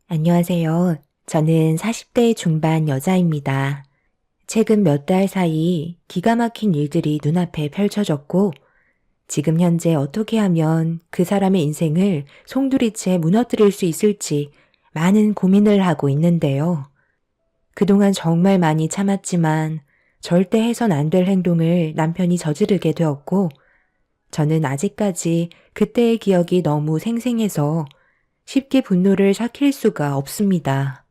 안녕하세요. 저는 40대 중반 여자입니다. 최근 몇 달 사이 기가 막힌 일들이 눈앞에 펼쳐졌고, 지금 현재 어떻게 하면 그 사람의 인생을 송두리째 무너뜨릴 수 있을지 많은 고민을 하고 있는데요. 그동안 정말 많이 참았지만 절대 해선 안 될 행동을 남편이 저지르게 되었고, 저는 아직까지 그때의 기억이 너무 생생해서 쉽게 분노를 삭힐 수가 없습니다.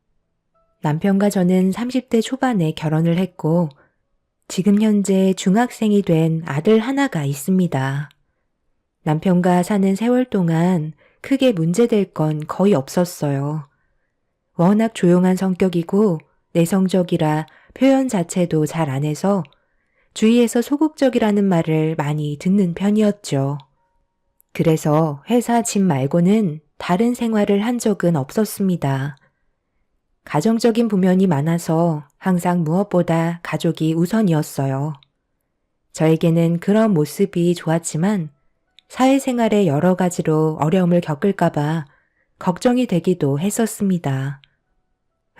남편과 저는 30대 초반에 결혼을 했고, 지금 현재 중학생이 된 아들 하나가 있습니다. 남편과 사는 세월 동안 크게 문제될 건 거의 없었어요. 워낙 조용한 성격이고 내성적이라 표현 자체도 잘 안 해서 주위에서 소극적이라는 말을 많이 듣는 편이었죠. 그래서 회사 집 말고는 다른 생활을 한 적은 없었습니다. 가정적인 부면이 많아서 항상 무엇보다 가족이 우선이었어요. 저에게는 그런 모습이 좋았지만 사회생활에 여러 가지로 어려움을 겪을까봐 걱정이 되기도 했었습니다.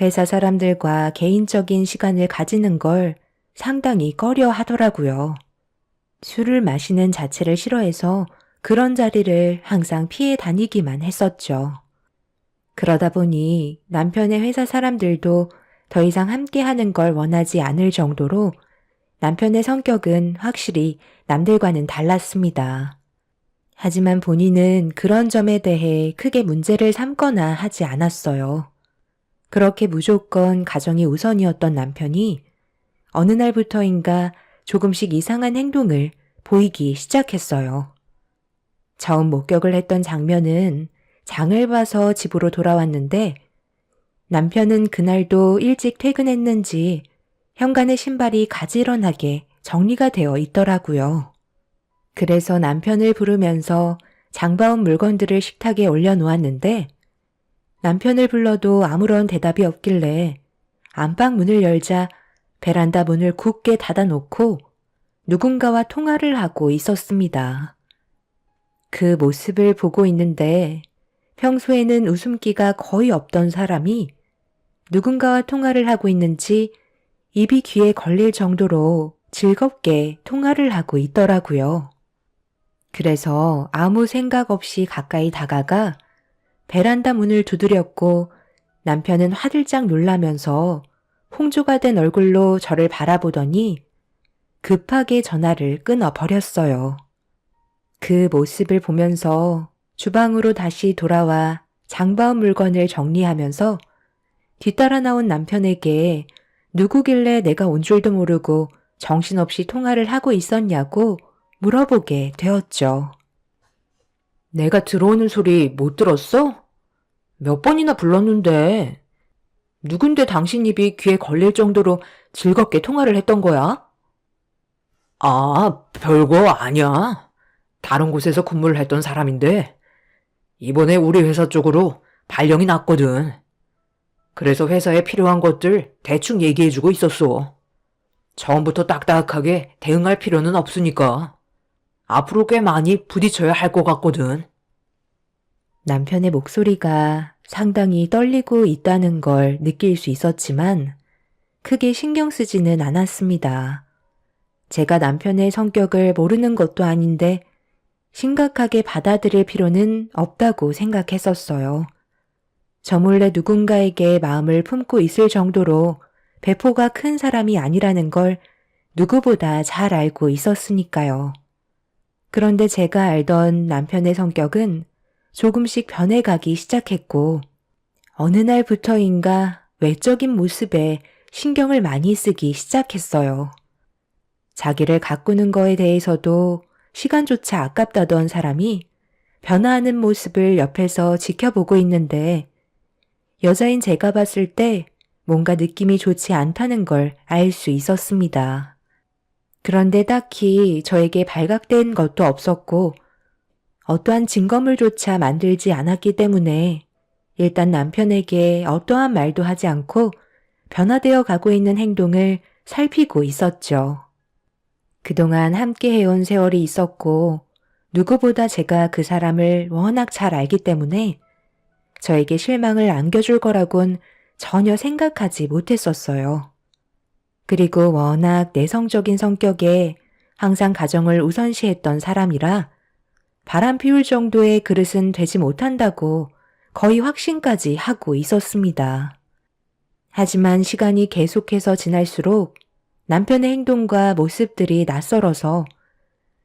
회사 사람들과 개인적인 시간을 가지는 걸 상당히 꺼려 하더라고요. 술을 마시는 자체를 싫어해서 그런 자리를 항상 피해 다니기만 했었죠. 그러다 보니 남편의 회사 사람들도 더 이상 함께 하는 걸 원하지 않을 정도로 남편의 성격은 확실히 남들과는 달랐습니다. 하지만 본인은 그런 점에 대해 크게 문제를 삼거나 하지 않았어요. 그렇게 무조건 가정이 우선이었던 남편이 어느 날부터인가 조금씩 이상한 행동을 보이기 시작했어요. 처음 목격을 했던 장면은 장을 봐서 집으로 돌아왔는데 남편은 그날도 일찍 퇴근했는지 현관의 신발이 가지런하게 정리가 되어 있더라고요. 그래서 남편을 부르면서 장봐온 물건들을 식탁에 올려놓았는데 남편을 불러도 아무런 대답이 없길래 안방 문을 열자 베란다 문을 굳게 닫아놓고 누군가와 통화를 하고 있었습니다. 그 모습을 보고 있는데 평소에는 웃음기가 거의 없던 사람이 누군가와 통화를 하고 있는지 입이 귀에 걸릴 정도로 즐겁게 통화를 하고 있더라고요. 그래서 아무 생각 없이 가까이 다가가 베란다 문을 두드렸고 남편은 화들짝 놀라면서 홍조가 된 얼굴로 저를 바라보더니 급하게 전화를 끊어버렸어요. 그 모습을 보면서 주방으로 다시 돌아와 장바온 물건을 정리하면서 뒤따라 나온 남편에게 누구길래 내가 온 줄도 모르고 정신없이 통화를 하고 있었냐고 물어보게 되었죠. 내가 들어오는 소리 못 들었어? 몇 번이나 불렀는데. 누군데 당신 입이 귀에 걸릴 정도로 즐겁게 통화를 했던 거야? 아, 별거 아니야. 다른 곳에서 근무를 했던 사람인데 이번에 우리 회사 쪽으로 발령이 났거든. 그래서 회사에 필요한 것들 대충 얘기해주고 있었어. 처음부터 딱딱하게 대응할 필요는 없으니까 앞으로 꽤 많이 부딪혀야 할 것 같거든. 남편의 목소리가 상당히 떨리고 있다는 걸 느낄 수 있었지만 크게 신경 쓰지는 않았습니다. 제가 남편의 성격을 모르는 것도 아닌데 심각하게 받아들일 필요는 없다고 생각했었어요. 저 몰래 누군가에게 마음을 품고 있을 정도로 배포가 큰 사람이 아니라는 걸 누구보다 잘 알고 있었으니까요. 그런데 제가 알던 남편의 성격은 조금씩 변해가기 시작했고 어느 날부터인가 외적인 모습에 신경을 많이 쓰기 시작했어요. 자기를 가꾸는 거에 대해서도 시간조차 아깝다던 사람이 변화하는 모습을 옆에서 지켜보고 있는데 여자인 제가 봤을 때 뭔가 느낌이 좋지 않다는 걸 알 수 있었습니다. 그런데 딱히 저에게 발각된 것도 없었고 어떠한 증거물조차 만들지 않았기 때문에 일단 남편에게 어떠한 말도 하지 않고 변화되어 가고 있는 행동을 살피고 있었죠. 그동안 함께 해온 세월이 있었고 누구보다 제가 그 사람을 워낙 잘 알기 때문에 저에게 실망을 안겨줄 거라곤 전혀 생각하지 못했었어요. 그리고 워낙 내성적인 성격에 항상 가정을 우선시했던 사람이라 바람 피울 정도의 그릇은 되지 못한다고 거의 확신까지 하고 있었습니다. 하지만 시간이 계속해서 지날수록 남편의 행동과 모습들이 낯설어서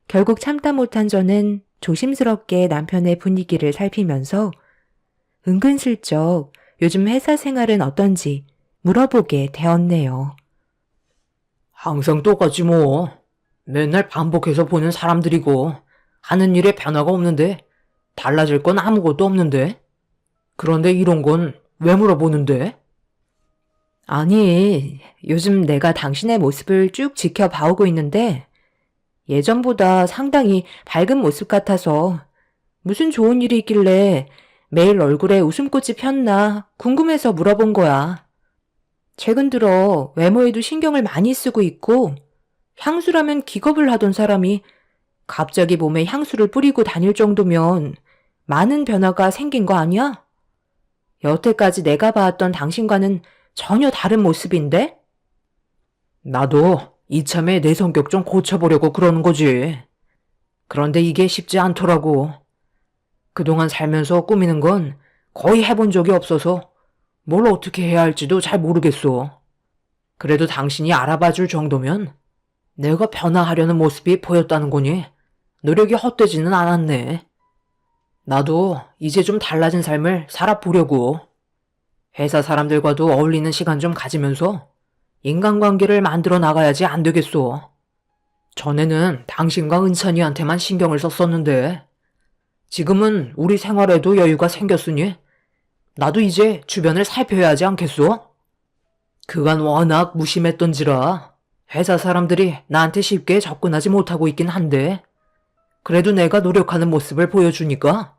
결국 참다 못한 저는 조심스럽게 남편의 분위기를 살피면서 은근슬쩍 요즘 회사 생활은 어떤지 물어보게 되었네요. 항상 똑같지 뭐. 맨날 반복해서 보는 사람들이고 하는 일에 변화가 없는데 달라질 건 아무것도 없는데. 그런데 이런 건 왜 물어보는데? 아니, 요즘 내가 당신의 모습을 쭉 지켜봐오고 있는데 예전보다 상당히 밝은 모습 같아서 무슨 좋은 일이 있길래 매일 얼굴에 웃음꽃이 폈나 궁금해서 물어본 거야. 최근 들어 외모에도 신경을 많이 쓰고 있고 향수라면 기겁을 하던 사람이 갑자기 몸에 향수를 뿌리고 다닐 정도면 많은 변화가 생긴 거 아니야? 여태까지 내가 봐왔던 당신과는 전혀 다른 모습인데? 나도 이참에 내 성격 좀 고쳐보려고 그러는 거지. 그런데 이게 쉽지 않더라고. 그동안 살면서 꾸미는 건 거의 해본 적이 없어서 뭘 어떻게 해야 할지도 잘 모르겠어. 그래도 당신이 알아봐 줄 정도면 내가 변화하려는 모습이 보였다는 거니 노력이 헛되지는 않았네. 나도 이제 좀 달라진 삶을 살아보려고. 회사 사람들과도 어울리는 시간 좀 가지면서 인간관계를 만들어 나가야지 안 되겠어. 전에는 당신과 은찬이한테만 신경을 썼었는데 지금은 우리 생활에도 여유가 생겼으니 나도 이제 주변을 살펴야 하지 않겠소? 그간 워낙 무심했던지라 회사 사람들이 나한테 쉽게 접근하지 못하고 있긴 한데 그래도 내가 노력하는 모습을 보여주니까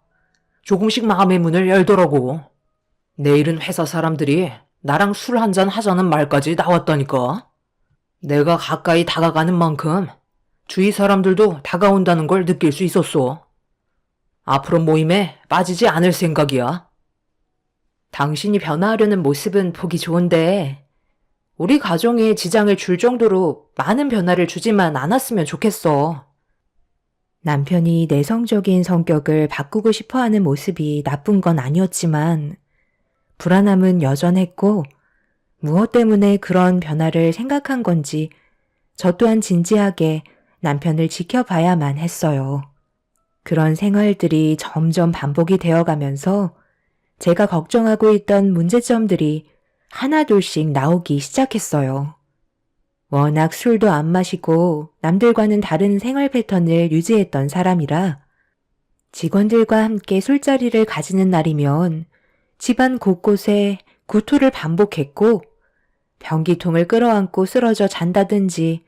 조금씩 마음의 문을 열더라고. 내일은 회사 사람들이 나랑 술 한잔 하자는 말까지 나왔다니까. 내가 가까이 다가가는 만큼 주위 사람들도 다가온다는 걸 느낄 수 있었어. 앞으로 모임에 빠지지 않을 생각이야. 당신이 변화하려는 모습은 보기 좋은데 우리 가정에 지장을 줄 정도로 많은 변화를 주지만 않았으면 좋겠어. 남편이 내성적인 성격을 바꾸고 싶어하는 모습이 나쁜 건 아니었지만 불안함은 여전했고 무엇 때문에 그런 변화를 생각한 건지 저 또한 진지하게 남편을 지켜봐야만 했어요. 그런 생활들이 점점 반복이 되어가면서 제가 걱정하고 있던 문제점들이 하나둘씩 나오기 시작했어요. 워낙 술도 안 마시고 남들과는 다른 생활 패턴을 유지했던 사람이라 직원들과 함께 술자리를 가지는 날이면 집안 곳곳에 구토를 반복했고 변기통을 끌어안고 쓰러져 잔다든지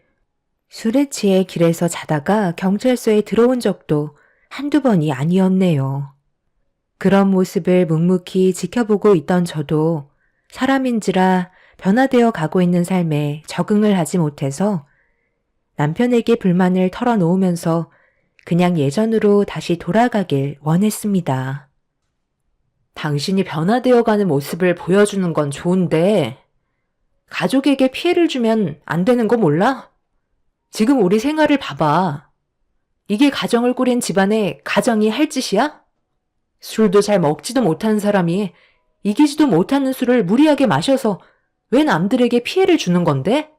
술에 취해 길에서 자다가 경찰서에 들어온 적도 한두 번이 아니었네요. 그런 모습을 묵묵히 지켜보고 있던 저도 사람인지라 변화되어 가고 있는 삶에 적응을 하지 못해서 남편에게 불만을 털어놓으면서 그냥 예전으로 다시 돌아가길 원했습니다. 당신이 변화되어 가는 모습을 보여주는 건 좋은데 가족에게 피해를 주면 안 되는 거 몰라? 지금 우리 생활을 봐봐. 이게 가정을 꾸린 집안의 가정이 할 짓이야? 술도 잘 먹지도 못하는 사람이 이기지도 못하는 술을 무리하게 마셔서 왜 남들에게 피해를 주는 건데?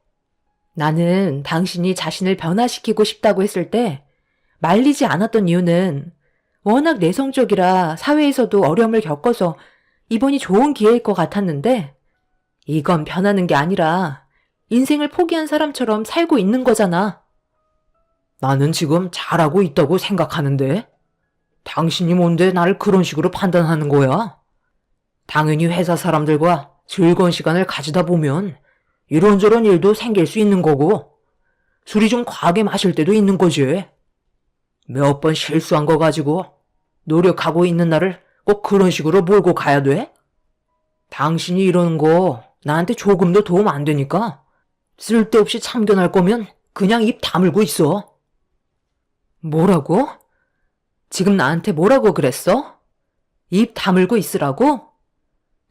나는 당신이 자신을 변화시키고 싶다고 했을 때 말리지 않았던 이유는 워낙 내성적이라 사회에서도 어려움을 겪어서 이번이 좋은 기회일 것 같았는데 이건 변하는 게 아니라 인생을 포기한 사람처럼 살고 있는 거잖아. 나는 지금 잘하고 있다고 생각하는데 당신이 뭔데 나를 그런 식으로 판단하는 거야? 당연히 회사 사람들과 즐거운 시간을 가지다 보면 이런저런 일도 생길 수 있는 거고 술이 좀 과하게 마실 때도 있는 거지. 몇 번 실수한 거 가지고 노력하고 있는 나를 꼭 그런 식으로 몰고 가야 돼? 당신이 이러는 거 나한테 조금도 도움 안 되니까 쓸데없이 참견할 거면 그냥 입 다물고 있어. 뭐라고? 지금 나한테 뭐라고 그랬어? 입 다물고 있으라고?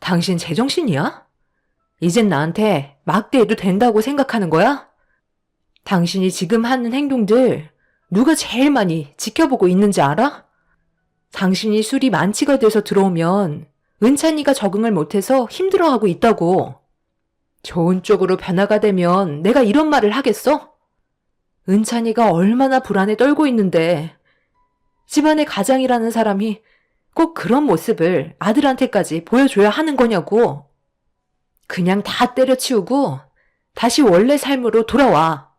당신 제정신이야? 이젠 나한테 막대해도 된다고 생각하는 거야? 당신이 지금 하는 행동들 누가 제일 많이 지켜보고 있는지 알아? 당신이 술이 만취가 돼서 들어오면 은찬이가 적응을 못해서 힘들어하고 있다고. 좋은 쪽으로 변화가 되면 내가 이런 말을 하겠어? 은찬이가 얼마나 불안에 떨고 있는데 집안의 가장이라는 사람이 꼭 그런 모습을 아들한테까지 보여줘야 하는 거냐고. 그냥 다 때려치우고 다시 원래 삶으로 돌아와.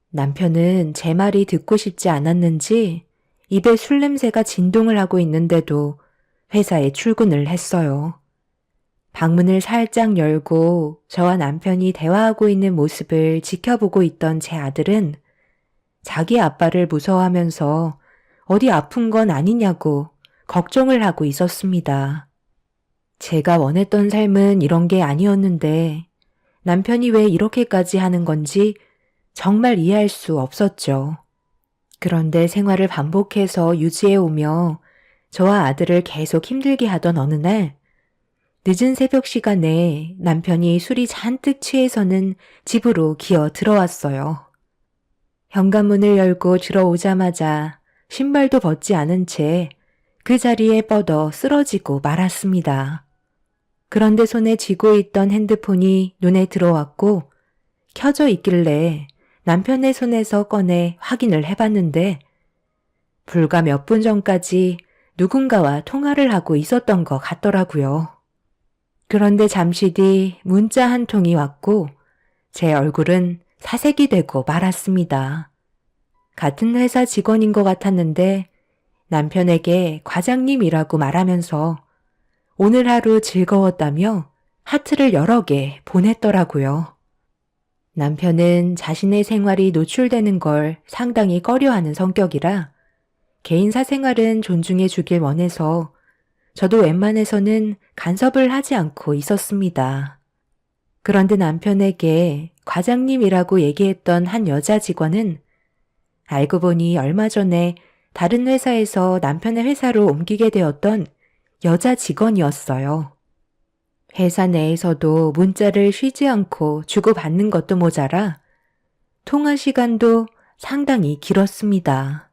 남편은 제 말이 듣고 싶지 않았는지 입에 술 냄새가 진동을 하고 있는데도 회사에 출근을 했어요. 방문을 살짝 열고 저와 남편이 대화하고 있는 모습을 지켜보고 있던 제 아들은 자기 아빠를 무서워하면서 어디 아픈 건 아니냐고 걱정을 하고 있었습니다. 제가 원했던 삶은 이런 게 아니었는데 남편이 왜 이렇게까지 하는 건지 정말 이해할 수 없었죠. 그런데 생활을 반복해서 유지해오며 저와 아들을 계속 힘들게 하던 어느 날 늦은 새벽 시간에 남편이 술이 잔뜩 취해서는 집으로 기어 들어왔어요. 현관문을 열고 들어오자마자 신발도 벗지 않은 채 그 자리에 뻗어 쓰러지고 말았습니다. 그런데 손에 쥐고 있던 핸드폰이 눈에 들어왔고 켜져 있길래 남편의 손에서 꺼내 확인을 해봤는데 불과 몇 분 전까지 누군가와 통화를 하고 있었던 것 같더라고요. 그런데 잠시 뒤 문자 한 통이 왔고 제 얼굴은 사색이 되고 말았습니다. 같은 회사 직원인 것 같았는데 남편에게 과장님이라고 말하면서 오늘 하루 즐거웠다며 하트를 여러 개 보냈더라고요. 남편은 자신의 생활이 노출되는 걸 상당히 꺼려하는 성격이라 개인 사생활은 존중해 주길 원해서 저도 웬만해서는 간섭을 하지 않고 있었습니다. 그런데 남편에게 과장님이라고 얘기했던 한 여자 직원은 알고 보니 얼마 전에 다른 회사에서 남편의 회사로 옮기게 되었던 여자 직원이었어요. 회사 내에서도 문자를 쉬지 않고 주고받는 것도 모자라 통화 시간도 상당히 길었습니다.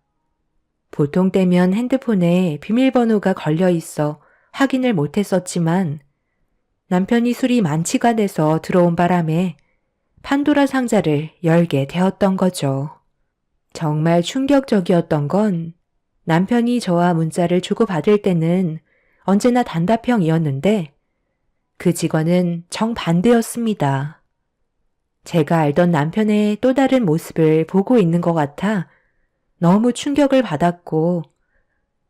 보통 때면 핸드폰에 비밀번호가 걸려 있어 확인을 못했었지만 남편이 술이 만취가 돼서 들어온 바람에 판도라 상자를 열게 되었던 거죠. 정말 충격적이었던 건 남편이 저와 문자를 주고받을 때는 언제나 단답형이었는데 그 직원은 정반대였습니다. 제가 알던 남편의 또 다른 모습을 보고 있는 것 같아 너무 충격을 받았고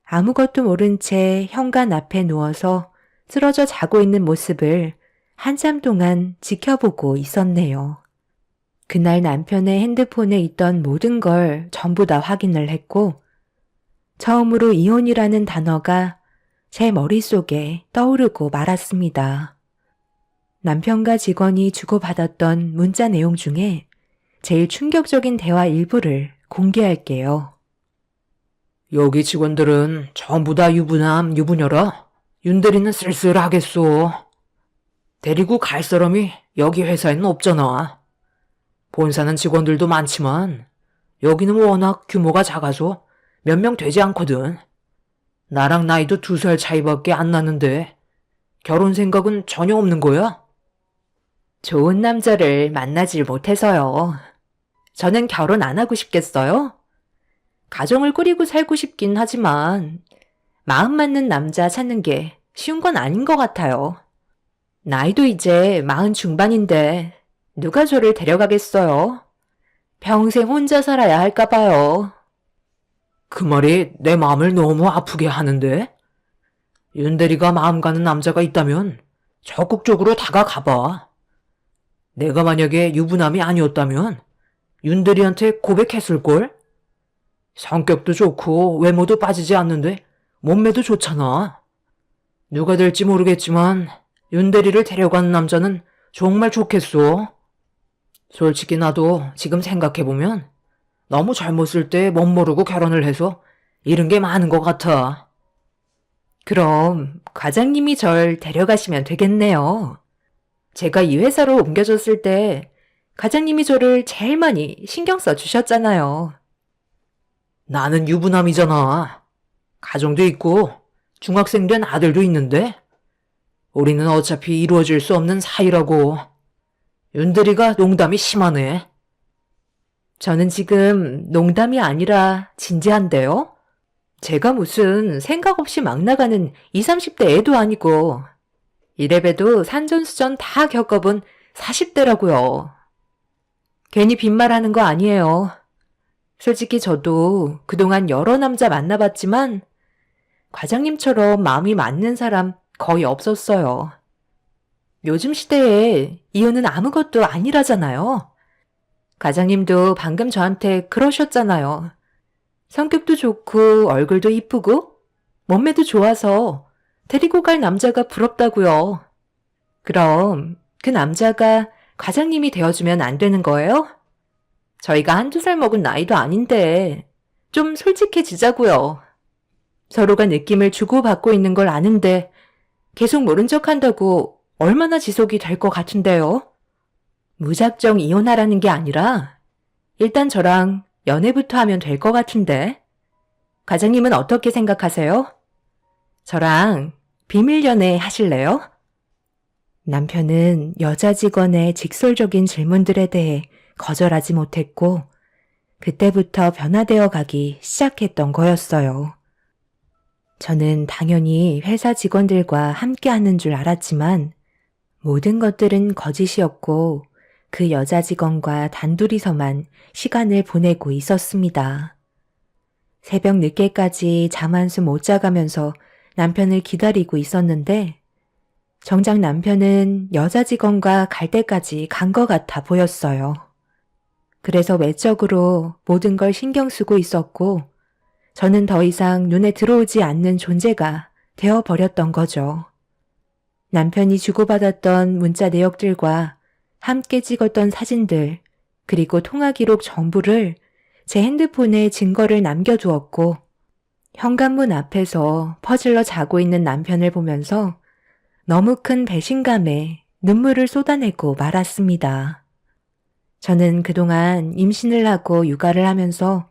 아무것도 모른 채 현관 앞에 누워서 쓰러져 자고 있는 모습을 한참 동안 지켜보고 있었네요. 그날 남편의 핸드폰에 있던 모든 걸 전부 다 확인을 했고 처음으로 이혼이라는 단어가 제 머릿속에 떠오르고 말았습니다. 남편과 직원이 주고받았던 문자 내용 중에 제일 충격적인 대화 일부를 공개할게요. 여기 직원들은 전부 다 유부남, 유부녀라. 윤대리는 쓸쓸하겠소. 데리고 갈 사람이 여기 회사에는 없잖아. 본사는 직원들도 많지만 여기는 워낙 규모가 작아서 몇 명 되지 않거든. 나랑 나이도 2살 차이밖에 안 나는데 결혼 생각은 전혀 없는 거야? 좋은 남자를 만나질 못해서요. 저는 결혼 안 하고 싶겠어요? 가정을 꾸리고 살고 싶긴 하지만 마음 맞는 남자 찾는 게 쉬운 건 아닌 것 같아요. 나이도 이제 40 중반인데 누가 저를 데려가겠어요? 평생 혼자 살아야 할까 봐요. 그 말이 내 마음을 너무 아프게 하는데? 윤대리가 마음 가는 남자가 있다면 적극적으로 다가가봐. 내가 만약에 유부남이 아니었다면 윤대리한테 고백했을걸? 성격도 좋고 외모도 빠지지 않는데 몸매도 좋잖아. 누가 될지 모르겠지만 윤대리를 데려가는 남자는 정말 좋겠어. 솔직히 나도 지금 생각해보면 너무 젊었을 때 멋모르고 결혼을 해서 잃은 게 많은 것 같아. 그럼 과장님이 절 데려가시면 되겠네요. 제가 이 회사로 옮겨졌을 때 과장님이 저를 제일 많이 신경 써 주셨잖아요. 나는 유부남이잖아. 가정도 있고 중학생 된 아들도 있는데 우리는 어차피 이루어질 수 없는 사이라고. 윤대리가 농담이 심하네. 저는 지금 농담이 아니라 진지한데요? 제가 무슨 생각 없이 막 나가는 20, 30대 애도 아니고 이래봬도 산전수전 다 겪어본 40대라고요. 괜히 빈말하는 거 아니에요. 솔직히 저도 그동안 여러 남자 만나봤지만 과장님처럼 마음이 맞는 사람 거의 없었어요. 요즘 시대에 이혼은 아무것도 아니라잖아요. 과장님도 방금 저한테 그러셨잖아요. 성격도 좋고 얼굴도 이쁘고 몸매도 좋아서 데리고 갈 남자가 부럽다고요. 그럼 그 남자가 과장님이 되어주면 안 되는 거예요? 저희가 한두 살 먹은 나이도 아닌데 좀 솔직해지자고요. 서로가 느낌을 주고받고 있는 걸 아는데 계속 모른 척 한다고 얼마나 지속이 될 것 같은데요? 무작정 이혼하라는 게 아니라 일단 저랑 연애부터 하면 될 것 같은데. 과장님은 어떻게 생각하세요? 저랑 비밀 연애 하실래요? 남편은 여자 직원의 직설적인 질문들에 대해 거절하지 못했고 그때부터 변화되어 가기 시작했던 거였어요. 저는 당연히 회사 직원들과 함께 하는 줄 알았지만 모든 것들은 거짓이었고 그 여자 직원과 단둘이서만 시간을 보내고 있었습니다. 새벽 늦게까지 잠 한숨 못 자가면서 남편을 기다리고 있었는데 정작 남편은 여자 직원과 갈 때까지 간 것 같아 보였어요. 그래서 외적으로 모든 걸 신경 쓰고 있었고 저는 더 이상 눈에 들어오지 않는 존재가 되어버렸던 거죠. 남편이 주고받았던 문자 내역들과 함께 찍었던 사진들, 그리고 통화 기록 전부를 제 핸드폰에 증거를 남겨두었고 현관문 앞에서 퍼질러 자고 있는 남편을 보면서 너무 큰 배신감에 눈물을 쏟아내고 말았습니다. 저는 그동안 임신을 하고 육아를 하면서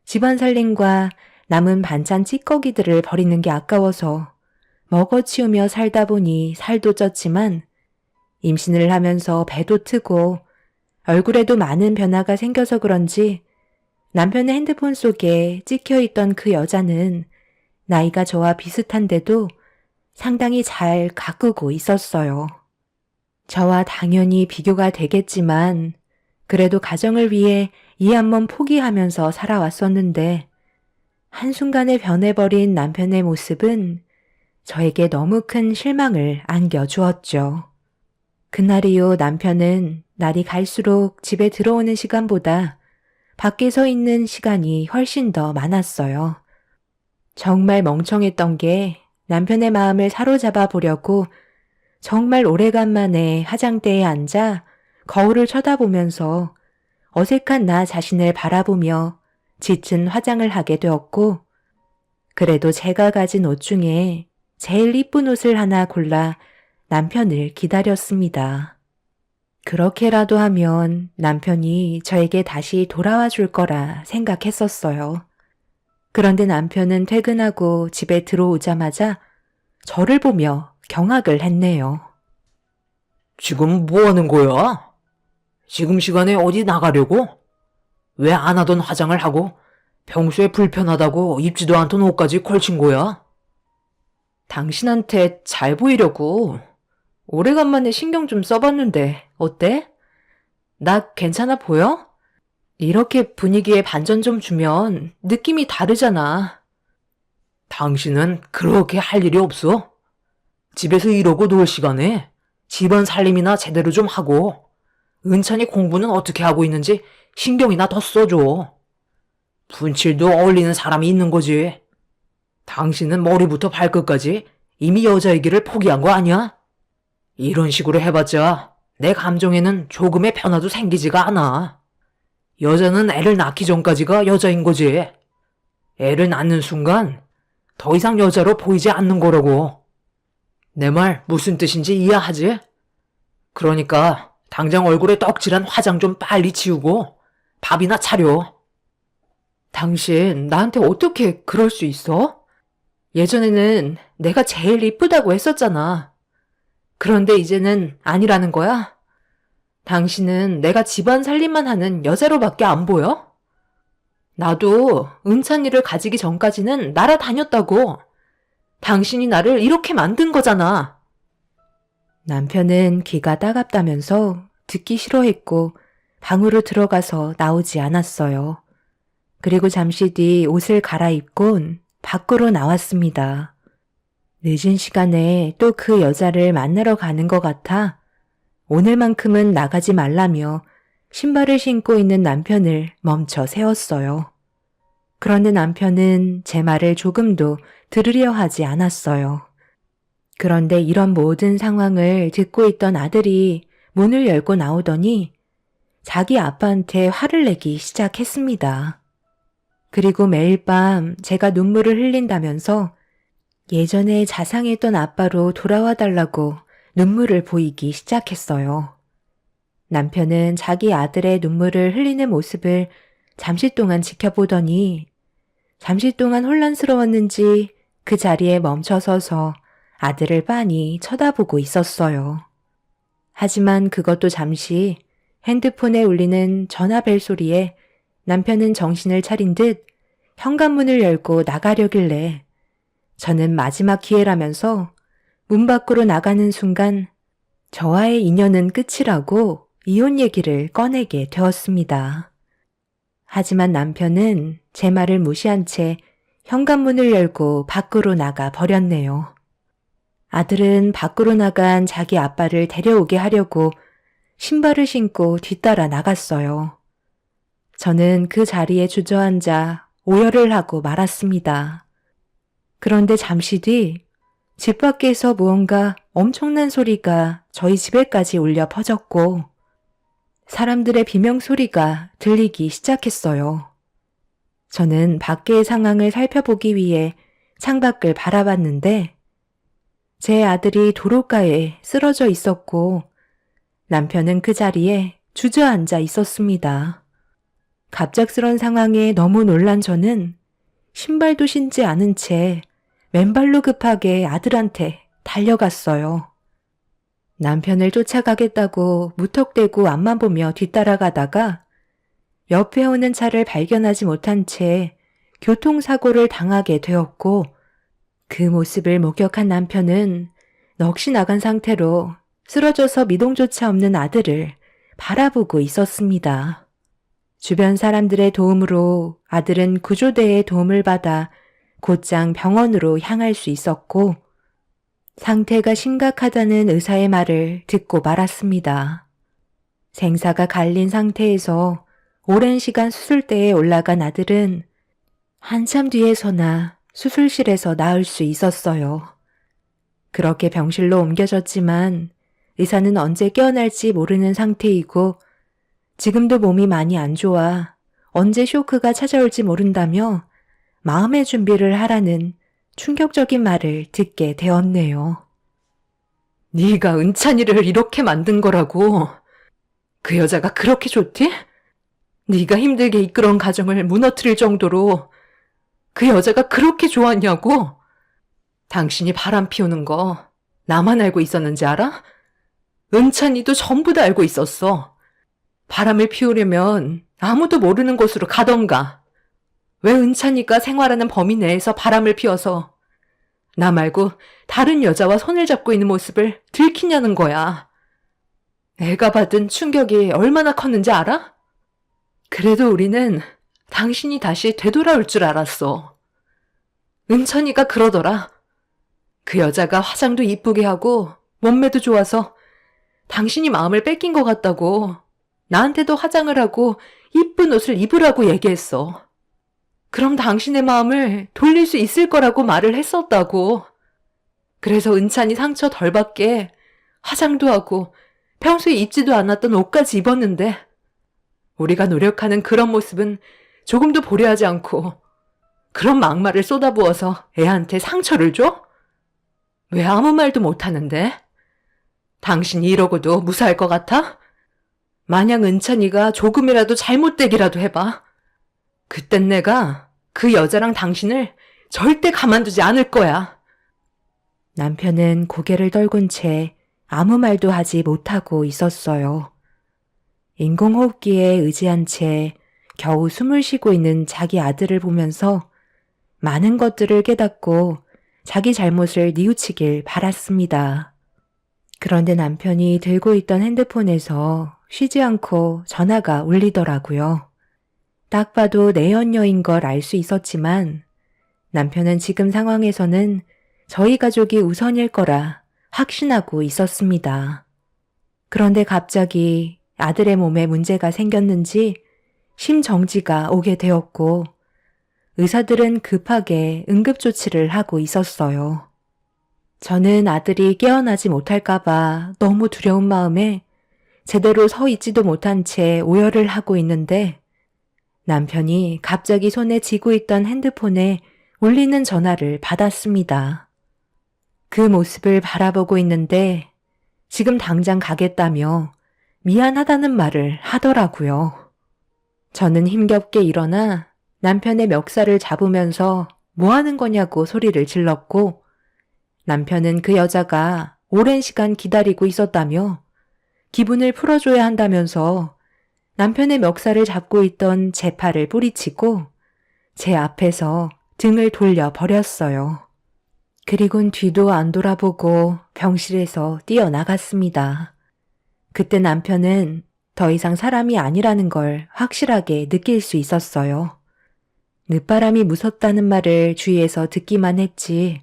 집안 살림과 남은 반찬 찌꺼기들을 버리는 게 아까워서 먹어치우며 살다 보니 살도 쪘지만 임신을 하면서 배도 트고 얼굴에도 많은 변화가 생겨서 그런지 남편의 핸드폰 속에 찍혀있던 그 여자는 나이가 저와 비슷한데도 상당히 잘 가꾸고 있었어요. 저와 당연히 비교가 되겠지만 그래도 가정을 위해 이 한 몸 포기하면서 살아왔었는데 한순간에 변해버린 남편의 모습은 저에게 너무 큰 실망을 안겨주었죠. 그날 이후 남편은 날이 갈수록 집에 들어오는 시간보다 밖에 서 있는 시간이 훨씬 더 많았어요. 정말 멍청했던 게 남편의 마음을 사로잡아 보려고 정말 오래간만에 화장대에 앉아 거울을 쳐다보면서 어색한 나 자신을 바라보며 짙은 화장을 하게 되었고 그래도 제가 가진 옷 중에 제일 이쁜 옷을 하나 골라 남편을 기다렸습니다. 그렇게라도 하면 남편이 저에게 다시 돌아와 줄 거라 생각했었어요. 그런데 남편은 퇴근하고 집에 들어오자마자 저를 보며 경악을 했네요. 지금 뭐 하는 거야? 지금 시간에 어디 나가려고? 왜 안 하던 화장을 하고 평소에 불편하다고 입지도 않던 옷까지 걸친 거야? 당신한테 잘 보이려고 오래간만에 신경 좀 써봤는데 어때? 나 괜찮아 보여? 이렇게 분위기에 반전 좀 주면 느낌이 다르잖아. 당신은 그렇게 할 일이 없어? 집에서 이러고 놀 시간에 집안 살림이나 제대로 좀 하고 은찬이 공부는 어떻게 하고 있는지 신경이나 더 써줘. 분칠도 어울리는 사람이 있는 거지. 당신은 머리부터 발끝까지 이미 여자이기를 포기한 거 아니야? 이런 식으로 해봤자 내 감정에는 조금의 변화도 생기지가 않아. 여자는 애를 낳기 전까지가 여자인 거지. 애를 낳는 순간 더 이상 여자로 보이지 않는 거라고. 내 말 무슨 뜻인지 이해하지? 그러니까 당장 얼굴에 떡칠한 화장 좀 빨리 지우고 밥이나 차려. 당신 나한테 어떻게 그럴 수 있어? 예전에는 내가 제일 이쁘다고 했었잖아. 그런데 이제는 아니라는 거야? 당신은 내가 집안 살림만 하는 여자로밖에 안 보여? 나도 은찬이를 가지기 전까지는 날아다녔다고. 당신이 나를 이렇게 만든 거잖아. 남편은 귀가 따갑다면서 듣기 싫어했고 방으로 들어가서 나오지 않았어요. 그리고 잠시 뒤 옷을 갈아입곤 밖으로 나왔습니다. 늦은 시간에 또 그 여자를 만나러 가는 것 같아 오늘만큼은 나가지 말라며 신발을 신고 있는 남편을 멈춰 세웠어요. 그런데 남편은 제 말을 조금도 들으려 하지 않았어요. 그런데 이런 모든 상황을 듣고 있던 아들이 문을 열고 나오더니 자기 아빠한테 화를 내기 시작했습니다. 그리고 매일 밤 제가 눈물을 흘린다면서 예전에 자상했던 아빠로 돌아와 달라고 눈물을 보이기 시작했어요. 남편은 자기 아들의 눈물을 흘리는 모습을 잠시 동안 지켜보더니 잠시 동안 혼란스러웠는지 그 자리에 멈춰서서 아들을 빤히 쳐다보고 있었어요. 하지만 그것도 잠시 핸드폰에 울리는 전화벨 소리에 남편은 정신을 차린 듯 현관문을 열고 나가려길래 저는 마지막 기회라면서 문 밖으로 나가는 순간 저와의 인연은 끝이라고 이혼 얘기를 꺼내게 되었습니다. 하지만 남편은 제 말을 무시한 채 현관문을 열고 밖으로 나가 버렸네요. 아들은 밖으로 나간 자기 아빠를 데려오게 하려고 신발을 신고 뒤따라 나갔어요. 저는 그 자리에 주저앉아 오열을 하고 말았습니다. 그런데 잠시 뒤 집 밖에서 무언가 엄청난 소리가 저희 집에까지 울려 퍼졌고 사람들의 비명소리가 들리기 시작했어요. 저는 밖의 상황을 살펴보기 위해 창밖을 바라봤는데 제 아들이 도로가에 쓰러져 있었고 남편은 그 자리에 주저앉아 있었습니다. 갑작스런 상황에 너무 놀란 저는 신발도 신지 않은 채 맨발로 급하게 아들한테 달려갔어요. 남편을 쫓아가겠다고 무턱대고 앞만 보며 뒤따라가다가 옆에 오는 차를 발견하지 못한 채 교통사고를 당하게 되었고 그 모습을 목격한 남편은 넋이 나간 상태로 쓰러져서 미동조차 없는 아들을 바라보고 있었습니다. 주변 사람들의 도움으로 아들은 구조대의 도움을 받아 곧장 병원으로 향할 수 있었고 상태가 심각하다는 의사의 말을 듣고 말았습니다. 생사가 갈린 상태에서 오랜 시간 수술대에 올라간 아들은 한참 뒤에서나 수술실에서 나을 수 있었어요. 그렇게 병실로 옮겨졌지만 의사는 언제 깨어날지 모르는 상태이고 지금도 몸이 많이 안 좋아 언제 쇼크가 찾아올지 모른다며 마음의 준비를 하라는 충격적인 말을 듣게 되었네요. 네가 은찬이를 이렇게 만든 거라고. 그 여자가 그렇게 좋디? 네가 힘들게 이끌어온 가정을 무너뜨릴 정도로 그 여자가 그렇게 좋았냐고? 당신이 바람 피우는 거 나만 알고 있었는지 알아? 은찬이도 전부 다 알고 있었어. 바람을 피우려면 아무도 모르는 곳으로 가던가. 왜 은찬이가 생활하는 범위 내에서 바람을 피워서 나 말고 다른 여자와 손을 잡고 있는 모습을 들키냐는 거야. 애가 받은 충격이 얼마나 컸는지 알아? 그래도 우리는 당신이 다시 되돌아올 줄 알았어. 은찬이가 그러더라. 그 여자가 화장도 이쁘게 하고 몸매도 좋아서 당신이 마음을 뺏긴 것 같다고 나한테도 화장을 하고 이쁜 옷을 입으라고 얘기했어. 그럼 당신의 마음을 돌릴 수 있을 거라고 말을 했었다고. 그래서 은찬이 상처 덜 받게 화장도 하고 평소에 입지도 않았던 옷까지 입었는데 우리가 노력하는 그런 모습은 조금도 보려하지 않고 그런 막말을 쏟아부어서 애한테 상처를 줘? 왜 아무 말도 못하는데? 당신이 이러고도 무사할 것 같아? 만약 은찬이가 조금이라도 잘못되기라도 해봐. 그땐 내가 그 여자랑 당신을 절대 가만두지 않을 거야. 남편은 고개를 떨군 채 아무 말도 하지 못하고 있었어요. 인공호흡기에 의지한 채 겨우 숨을 쉬고 있는 자기 아들을 보면서 많은 것들을 깨닫고 자기 잘못을 뉘우치길 바랐습니다. 그런데 남편이 들고 있던 핸드폰에서 쉬지 않고 전화가 울리더라고요. 딱 봐도 내연녀인 걸 알 수 있었지만 남편은 지금 상황에서는 저희 가족이 우선일 거라 확신하고 있었습니다. 그런데 갑자기 아들의 몸에 문제가 생겼는지 심정지가 오게 되었고 의사들은 급하게 응급조치를 하고 있었어요. 저는 아들이 깨어나지 못할까봐 너무 두려운 마음에 제대로 서 있지도 못한 채 오열을 하고 있는데 남편이 갑자기 손에 쥐고 있던 핸드폰에 울리는 전화를 받았습니다. 그 모습을 바라보고 있는데 지금 당장 가겠다며 미안하다는 말을 하더라고요. 저는 힘겹게 일어나 남편의 멱살을 잡으면서 뭐 하는 거냐고 소리를 질렀고 남편은 그 여자가 오랜 시간 기다리고 있었다며 기분을 풀어줘야 한다면서 남편의 멱살을 잡고 있던 제 팔을 뿌리치고 제 앞에서 등을 돌려 버렸어요. 그리곤 뒤도 안 돌아보고 병실에서 뛰어나갔습니다. 그때 남편은 더 이상 사람이 아니라는 걸 확실하게 느낄 수 있었어요. 늦바람이 무섭다는 말을 주위에서 듣기만 했지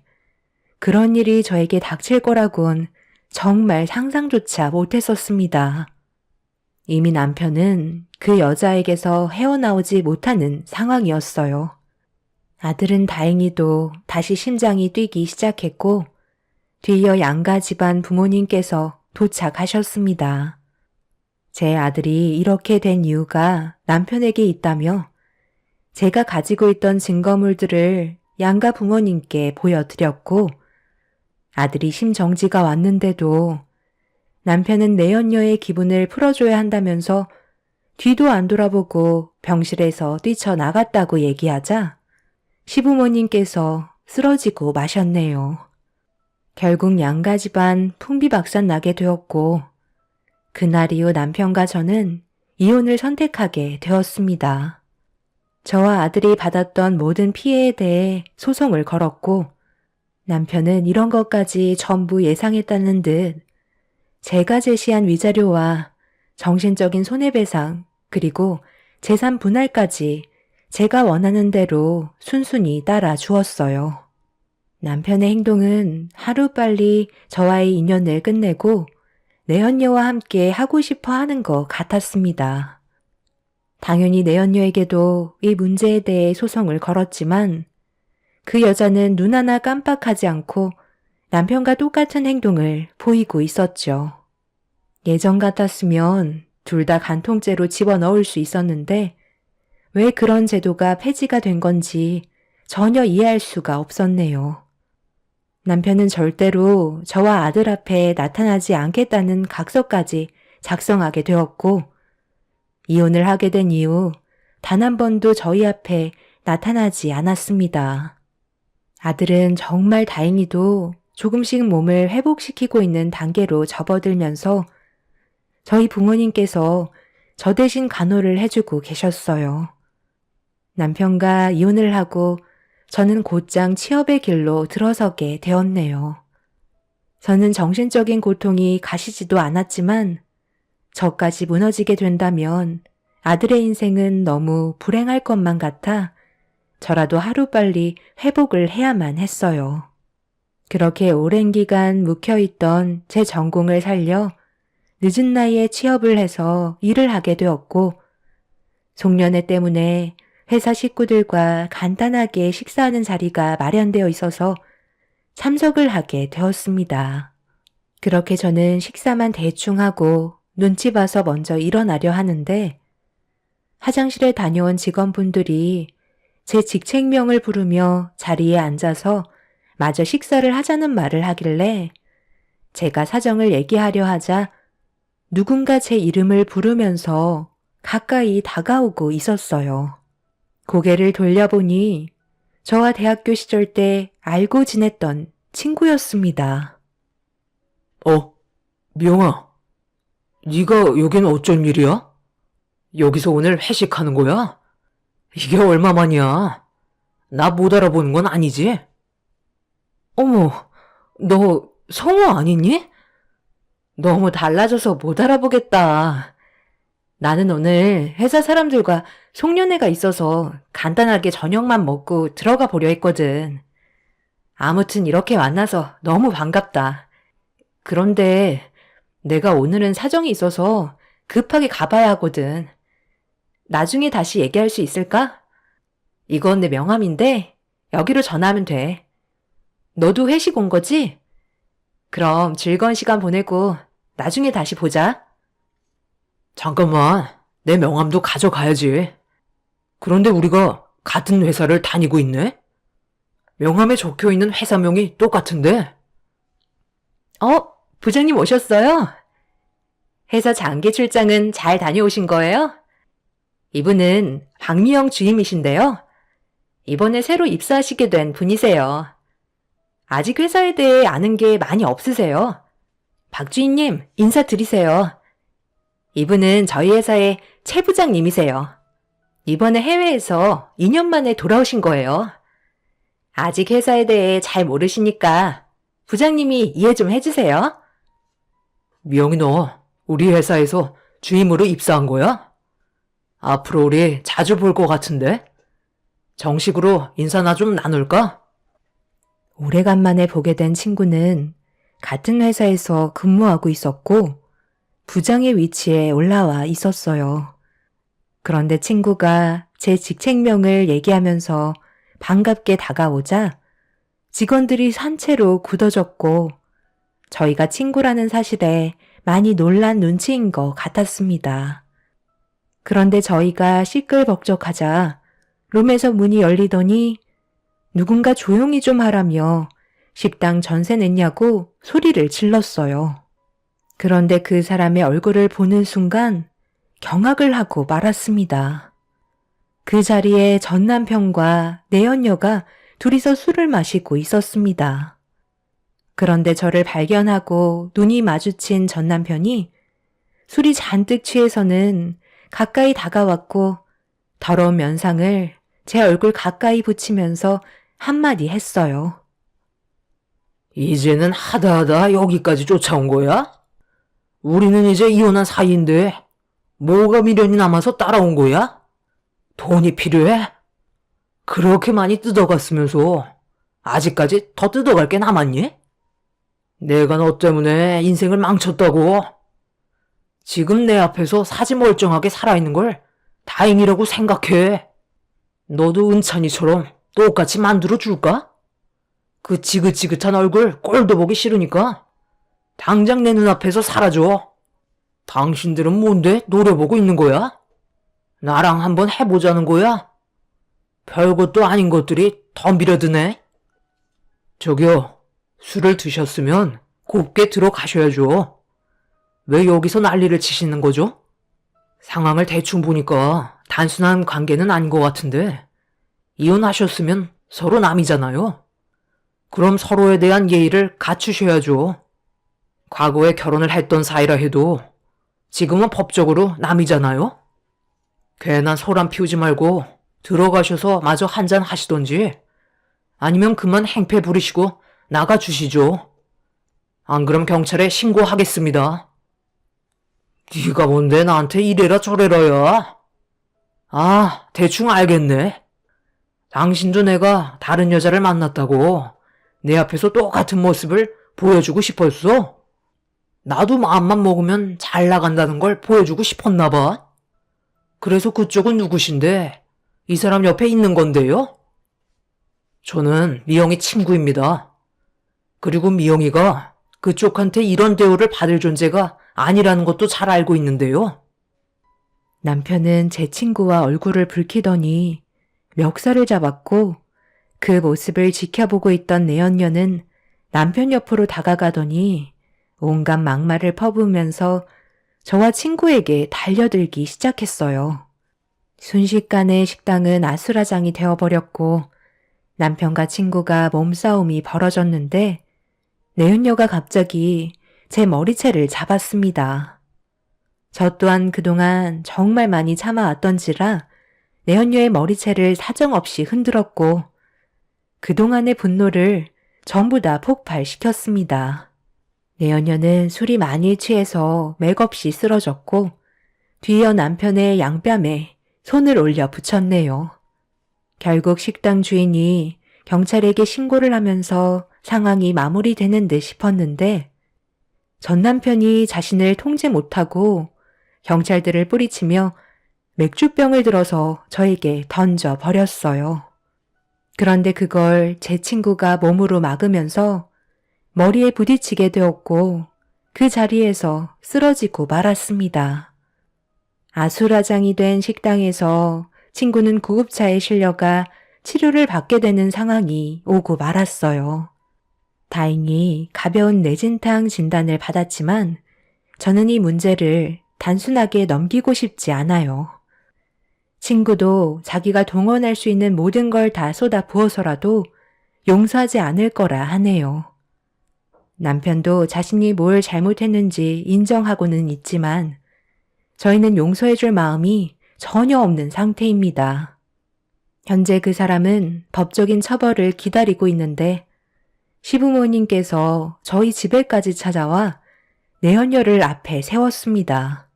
그런 일이 저에게 닥칠 거라곤 정말 상상조차 못했었습니다. 이미 남편은 그 여자에게서 헤어나오지 못하는 상황이었어요. 아들은 다행히도 다시 심장이 뛰기 시작했고 뒤이어 양가 집안 부모님께서 도착하셨습니다. 제 아들이 이렇게 된 이유가 남편에게 있다며 제가 가지고 있던 증거물들을 양가 부모님께 보여드렸고 아들이 심정지가 왔는데도 남편은 내연녀의 기분을 풀어줘야 한다면서 뒤도 안 돌아보고 병실에서 뛰쳐나갔다고 얘기하자 시부모님께서 쓰러지고 마셨네요. 결국 양가 집안 풍비박산 나게 되었고 그날 이후 남편과 저는 이혼을 선택하게 되었습니다. 저와 아들이 받았던 모든 피해에 대해 소송을 걸었고 남편은 이런 것까지 전부 예상했다는 듯 제가 제시한 위자료와 정신적인 손해배상 그리고 재산 분할까지 제가 원하는 대로 순순히 따라 주었어요. 남편의 행동은 하루빨리 저와의 인연을 끝내고 내연녀와 함께 하고 싶어 하는 것 같았습니다. 당연히 내연녀에게도 이 문제에 대해 소송을 걸었지만 그 여자는 눈 하나 깜빡하지 않고 남편과 똑같은 행동을 보이고 있었죠. 예전 같았으면 둘 다 간통죄로 집어넣을 수 있었는데 왜 그런 제도가 폐지가 된 건지 전혀 이해할 수가 없었네요. 남편은 절대로 저와 아들 앞에 나타나지 않겠다는 각서까지 작성하게 되었고 이혼을 하게 된 이후 단 한 번도 저희 앞에 나타나지 않았습니다. 아들은 정말 다행히도 조금씩 몸을 회복시키고 있는 단계로 접어들면서 저희 부모님께서 저 대신 간호를 해주고 계셨어요. 남편과 이혼을 하고 저는 곧장 취업의 길로 들어서게 되었네요. 저는 정신적인 고통이 가시지도 않았지만 저까지 무너지게 된다면 아들의 인생은 너무 불행할 것만 같아 저라도 하루빨리 회복을 해야만 했어요. 그렇게 오랜 기간 묵혀있던 제 전공을 살려 늦은 나이에 취업을 해서 일을 하게 되었고 송년회 때문에 회사 식구들과 간단하게 식사하는 자리가 마련되어 있어서 참석을 하게 되었습니다. 그렇게 저는 식사만 대충 하고 눈치 봐서 먼저 일어나려 하는데 화장실에 다녀온 직원분들이 제 직책명을 부르며 자리에 앉아서 마저 식사를 하자는 말을 하길래 제가 사정을 얘기하려 하자 누군가 제 이름을 부르면서 가까이 다가오고 있었어요. 고개를 돌려보니 저와 대학교 시절 때 알고 지냈던 친구였습니다. 미영아, 네가 여긴 어쩐 일이야? 여기서 오늘 회식하는 거야? 이게 얼마만이야? 나 못 알아보는 건 아니지? 어머, 너 성우 아니니? 너무 달라져서 못 알아보겠다. 나는 오늘 회사 사람들과 송년회가 있어서 간단하게 저녁만 먹고 들어가 보려 했거든. 아무튼 이렇게 만나서 너무 반갑다. 그런데 내가 오늘은 사정이 있어서 급하게 가봐야 하거든. 나중에 다시 얘기할 수 있을까? 이건 내 명함인데 여기로 전화하면 돼. 너도 회식 온 거지? 그럼 즐거운 시간 보내고 나중에 다시 보자. 잠깐만, 내 명함도 가져가야지. 그런데 우리가 같은 회사를 다니고 있네? 명함에 적혀 있는 회사명이 똑같은데? 부장님 오셨어요? 회사 장기 출장은 잘 다녀오신 거예요? 이분은 박미영 주임이신데요. 이번에 새로 입사하시게 된 분이세요. 아직 회사에 대해 아는 게 많이 없으세요. 박 주임님, 인사드리세요. 이분은 저희 회사의 최 부장님이세요. 이번에 해외에서 2년 만에 돌아오신 거예요. 아직 회사에 대해 잘 모르시니까 부장님이 이해 좀 해주세요. 미영이 너 우리 회사에서 주임으로 입사한 거야? 앞으로 우리 자주 볼 것 같은데? 정식으로 인사나 좀 나눌까? 오래간만에 보게 된 친구는 같은 회사에서 근무하고 있었고 부장의 위치에 올라와 있었어요. 그런데 친구가 제 직책명을 얘기하면서 반갑게 다가오자 직원들이 산채로 굳어졌고 저희가 친구라는 사실에 많이 놀란 눈치인 것 같았습니다. 그런데 저희가 시끌벅적하자 룸에서 문이 열리더니 누군가 조용히 좀 하라며 식당 전세 냈냐고 소리를 질렀어요. 그런데 그 사람의 얼굴을 보는 순간 경악을 하고 말았습니다. 그 자리에 전 남편과 내연녀가 둘이서 술을 마시고 있었습니다. 그런데 저를 발견하고 눈이 마주친 전 남편이 술이 잔뜩 취해서는 가까이 다가왔고 더러운 면상을 제 얼굴 가까이 붙이면서 한마디 했어요. 이제는 하다하다 여기까지 쫓아온 거야? 우리는 이제 이혼한 사이인데 뭐가 미련이 남아서 따라온 거야? 돈이 필요해? 그렇게 많이 뜯어갔으면서 아직까지 더 뜯어갈 게 남았니? 내가 너 때문에 인생을 망쳤다고. 지금 내 앞에서 사지 멀쩡하게 살아있는 걸 다행이라고 생각해. 너도 은찬이처럼 똑같이 만들어줄까? 그 지긋지긋한 얼굴 꼴도 보기 싫으니까 당장 내 눈앞에서 사라져. 당신들은 뭔데 노려보고 있는 거야? 나랑 한번 해보자는 거야? 별것도 아닌 것들이 덤비려드네. 저기요, 술을 드셨으면 곱게 들어가셔야죠. 왜 여기서 난리를 치시는 거죠? 상황을 대충 보니까 단순한 관계는 아닌 것 같은데 이혼하셨으면 서로 남이잖아요. 그럼 서로에 대한 예의를 갖추셔야죠. 과거에 결혼을 했던 사이라 해도 지금은 법적으로 남이잖아요. 괜한 소란 피우지 말고 들어가셔서 마저 한잔 하시던지 아니면 그만 행패 부리시고 나가주시죠. 안 그럼 경찰에 신고하겠습니다. 네가 뭔데 나한테 이래라 저래라야. 아, 대충 알겠네. 당신도 내가 다른 여자를 만났다고 내 앞에서 똑같은 모습을 보여주고 싶었어? 나도 마음만 먹으면 잘 나간다는 걸 보여주고 싶었나 봐. 그래서 그쪽은 누구신데 이 사람 옆에 있는 건데요? 저는 미영이 친구입니다. 그리고 미영이가 그쪽한테 이런 대우를 받을 존재가 아니라는 것도 잘 알고 있는데요. 남편은 제 친구와 얼굴을 붉히더니 멱살을 잡았고 그 모습을 지켜보고 있던 내연녀는 남편 옆으로 다가가더니 온갖 막말을 퍼부으면서 저와 친구에게 달려들기 시작했어요. 순식간에 식당은 아수라장이 되어버렸고 남편과 친구가 몸싸움이 벌어졌는데 내연녀가 갑자기 제 머리채를 잡았습니다. 저 또한 그동안 정말 많이 참아왔던지라 내연녀의 머리채를 사정없이 흔들었고 그동안의 분노를 전부 다 폭발시켰습니다. 내연녀는 술이 많이 취해서 맥없이 쓰러졌고 뒤이어 남편의 양뺨에 손을 올려 붙였네요. 결국 식당 주인이 경찰에게 신고를 하면서 상황이 마무리되는 듯 싶었는데 전 남편이 자신을 통제 못하고 경찰들을 뿌리치며 맥주병을 들어서 저에게 던져 버렸어요. 그런데 그걸 제 친구가 몸으로 막으면서 머리에 부딪히게 되었고 그 자리에서 쓰러지고 말았습니다. 아수라장이 된 식당에서 친구는 구급차에 실려가 치료를 받게 되는 상황이 오고 말았어요. 다행히 가벼운 뇌진탕 진단을 받았지만 저는 이 문제를 단순하게 넘기고 싶지 않아요. 친구도 자기가 동원할 수 있는 모든 걸 다 쏟아 부어서라도 용서하지 않을 거라 하네요. 남편도 자신이 뭘 잘못했는지 인정하고는 있지만 저희는 용서해줄 마음이 전혀 없는 상태입니다. 현재 그 사람은 법적인 처벌을 기다리고 있는데 시부모님께서 저희 집에까지 찾아와 내연녀를 앞에 세웠습니다.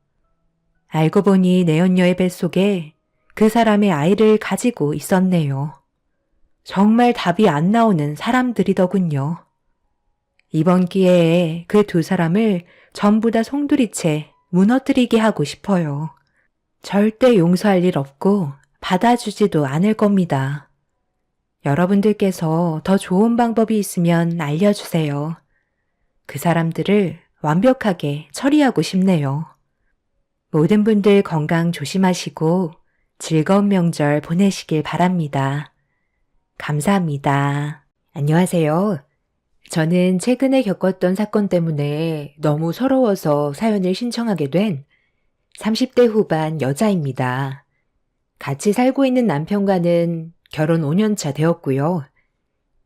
알고 보니 내연녀의 뱃속에 그 사람의 아이를 가지고 있었네요. 정말 답이 안 나오는 사람들이더군요. 이번 기회에 그 두 사람을 전부 다 송두리째 무너뜨리게 하고 싶어요. 절대 용서할 일 없고 받아주지도 않을 겁니다. 여러분들께서 더 좋은 방법이 있으면 알려주세요. 그 사람들을 완벽하게 처리하고 싶네요. 모든 분들 건강 조심하시고 즐거운 명절 보내시길 바랍니다. 감사합니다. 안녕하세요. 저는 최근에 겪었던 사건 때문에 너무 서러워서 사연을 신청하게 된 30대 후반 여자입니다. 같이 살고 있는 남편과는 결혼 5년 차 되었고요.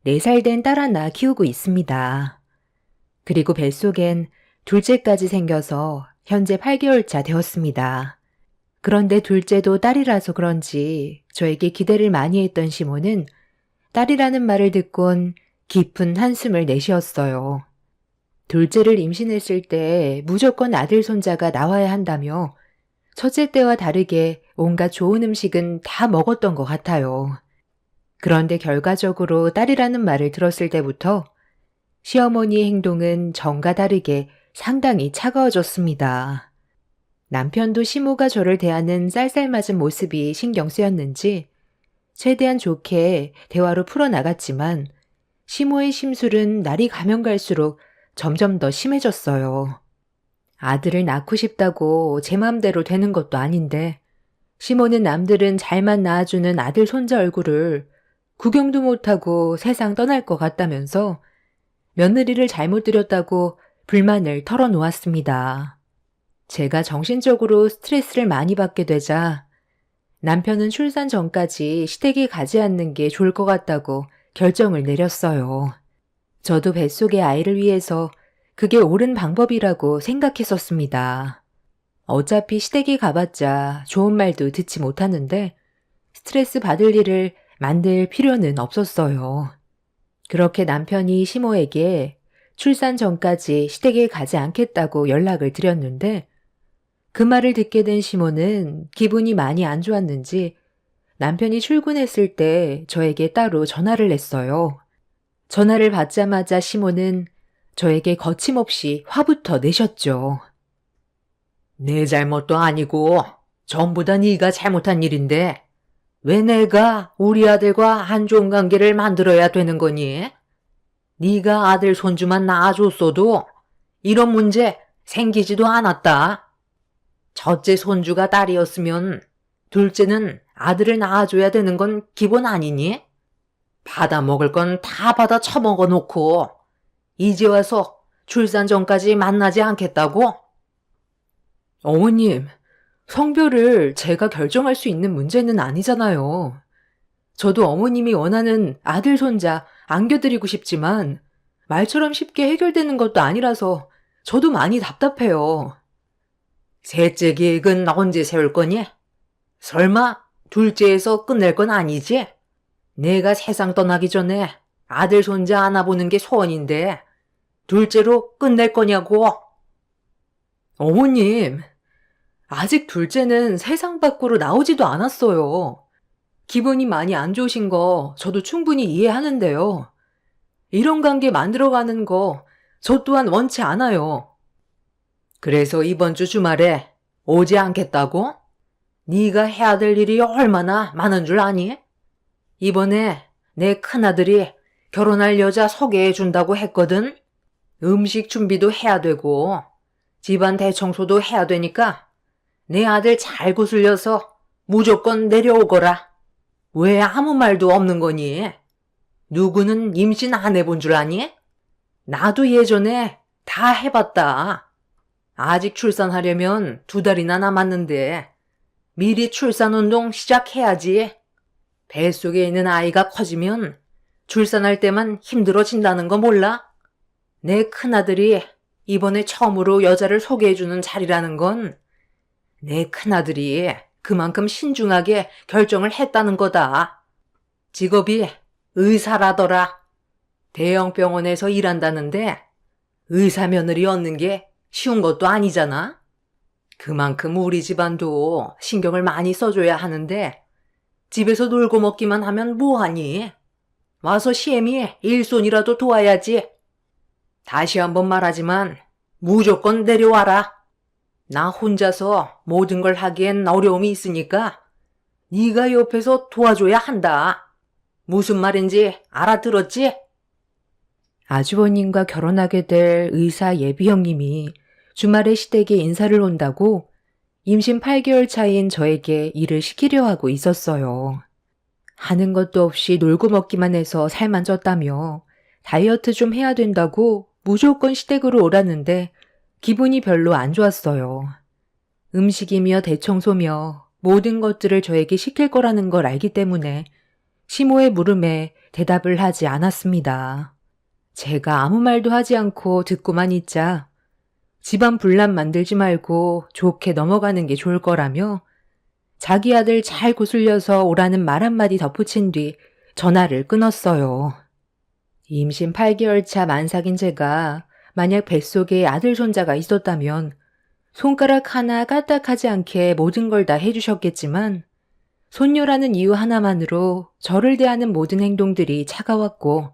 4살 된 딸 하나 키우고 있습니다. 그리고 뱃속엔 둘째까지 생겨서 현재 8개월 차 되었습니다. 그런데 둘째도 딸이라서 그런지 저에게 기대를 많이 했던 시모는 딸이라는 말을 듣곤 깊은 한숨을 내쉬었어요. 둘째를 임신했을 때 무조건 아들 손자가 나와야 한다며 첫째 때와 다르게 온갖 좋은 음식은 다 먹었던 것 같아요. 그런데 결과적으로 딸이라는 말을 들었을 때부터 시어머니의 행동은 전과 다르게 상당히 차가워졌습니다. 남편도 시모가 저를 대하는 쌀쌀맞은 모습이 신경 쓰였는지 최대한 좋게 대화로 풀어나갔지만 시모의 심술은 날이 가면 갈수록 점점 더 심해졌어요. 아들을 낳고 싶다고 제 맘대로 되는 것도 아닌데 시모는 남들은 잘만 낳아주는 아들 손자 얼굴을 구경도 못하고 세상 떠날 것 같다면서 며느리를 잘못 들였다고 불만을 털어놓았습니다. 제가 정신적으로 스트레스를 많이 받게 되자 남편은 출산 전까지 시댁에 가지 않는 게 좋을 것 같다고 결정을 내렸어요. 저도 뱃속의 아이를 위해서 그게 옳은 방법이라고 생각했었습니다. 어차피 시댁에 가봤자 좋은 말도 듣지 못하는데 스트레스 받을 일을 만들 필요는 없었어요. 그렇게 남편이 시모에게 출산 전까지 시댁에 가지 않겠다고 연락을 드렸는데 그 말을 듣게 된 시모는 기분이 많이 안 좋았는지 남편이 출근했을 때 저에게 따로 전화를 했어요. 전화를 받자마자 시모는 저에게 거침없이 화부터 내셨죠. 내 잘못도 아니고 전부 다 네가 잘못한 일인데 왜 내가 우리 아들과 안 좋은 관계를 만들어야 되는 거니? 네가 아들 손주만 낳아줬어도 이런 문제 생기지도 않았다. 첫째 손주가 딸이었으면 둘째는 아들을 낳아줘야 되는 건 기본 아니니? 받아 먹을 건 다 받아 처먹어 놓고 이제 와서 출산 전까지 만나지 않겠다고? 어머님, 성별을 제가 결정할 수 있는 문제는 아니잖아요. 저도 어머님이 원하는 아들 손자 안겨드리고 싶지만 말처럼 쉽게 해결되는 것도 아니라서 저도 많이 답답해요. 셋째 계획은 언제 세울 거니? 설마 둘째에서 끝낼 건 아니지? 내가 세상 떠나기 전에 아들 손자 안아보는 게 소원인데 둘째로 끝낼 거냐고? 어머님, 아직 둘째는 세상 밖으로 나오지도 않았어요. 기분이 많이 안 좋으신 거 저도 충분히 이해하는데요. 이런 관계 만들어가는 거 저 또한 원치 않아요. 그래서 이번 주 주말에 오지 않겠다고? 네가 해야 될 일이 얼마나 많은 줄 아니? 이번에 내 큰아들이 결혼할 여자 소개해 준다고 했거든. 음식 준비도 해야 되고 집안 대청소도 해야 되니까 내 아들 잘 구슬려서 무조건 내려오거라. 왜 아무 말도 없는 거니? 누구는 임신 안 해본 줄 아니? 나도 예전에 다 해봤다. 아직 출산하려면 2달이나 남았는데 미리 출산운동 시작해야지. 뱃속에 있는 아이가 커지면 출산할 때만 힘들어진다는 거 몰라? 내 큰아들이 이번에 처음으로 여자를 소개해주는 자리라는 건 내 큰아들이 그만큼 신중하게 결정을 했다는 거다. 직업이 의사라더라. 대형 병원에서 일한다는데 의사 며느리 얻는 게 쉬운 것도 아니잖아. 그만큼 우리 집안도 신경을 많이 써줘야 하는데 집에서 놀고 먹기만 하면 뭐하니? 와서 시애미 일손이라도 도와야지. 다시 한번 말하지만 무조건 내려와라. 나 혼자서 모든 걸 하기엔 어려움이 있으니까 네가 옆에서 도와줘야 한다. 무슨 말인지 알아들었지? 아주버님과 결혼하게 될 의사 예비 형님이 주말에 시댁에 인사를 온다고 임신 8개월 차인 저에게 일을 시키려 하고 있었어요. 하는 것도 없이 놀고 먹기만 해서 살만 쪘다며 다이어트 좀 해야 된다고 무조건 시댁으로 오라는데 기분이 별로 안 좋았어요. 음식이며 대청소며 모든 것들을 저에게 시킬 거라는 걸 알기 때문에 시모의 물음에 대답을 하지 않았습니다. 제가 아무 말도 하지 않고 듣고만 있자 집안 분란 만들지 말고 좋게 넘어가는 게 좋을 거라며 자기 아들 잘 구슬려서 오라는 말 한마디 덧붙인 뒤 전화를 끊었어요. 임신 8개월 차 만삭인 제가 만약 뱃속에 아들 손자가 있었다면 손가락 하나 까딱하지 않게 모든 걸 다 해주셨겠지만 손녀라는 이유 하나만으로 저를 대하는 모든 행동들이 차가웠고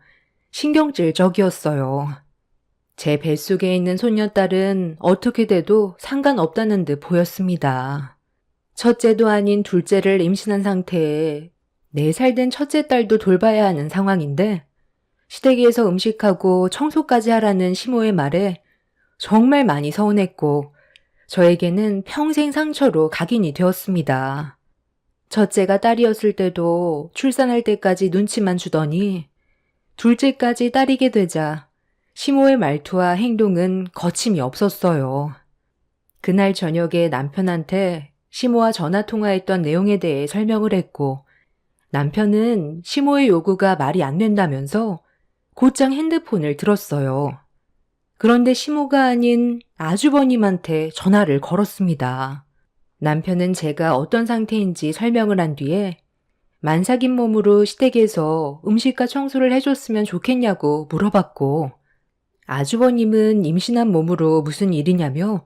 신경질적이었어요. 제 뱃속에 있는 손녀딸은 어떻게 돼도 상관없다는 듯 보였습니다. 첫째도 아닌 둘째를 임신한 상태에 4살 된 첫째 딸도 돌봐야 하는 상황인데 시댁에서 음식하고 청소까지 하라는 시모의 말에 정말 많이 서운했고 저에게는 평생 상처로 각인이 되었습니다. 첫째가 딸이었을 때도 출산할 때까지 눈치만 주더니 둘째까지 딸이게 되자 시모의 말투와 행동은 거침이 없었어요. 그날 저녁에 남편한테 시모와 전화통화했던 내용에 대해 설명을 했고 남편은 시모의 요구가 말이 안 된다면서 곧장 핸드폰을 들었어요. 그런데 시모가 아닌 아주버님한테 전화를 걸었습니다. 남편은 제가 어떤 상태인지 설명을 한 뒤에 만삭인 몸으로 시댁에서 음식과 청소를 해줬으면 좋겠냐고 물어봤고 아주버님은 임신한 몸으로 무슨 일이냐며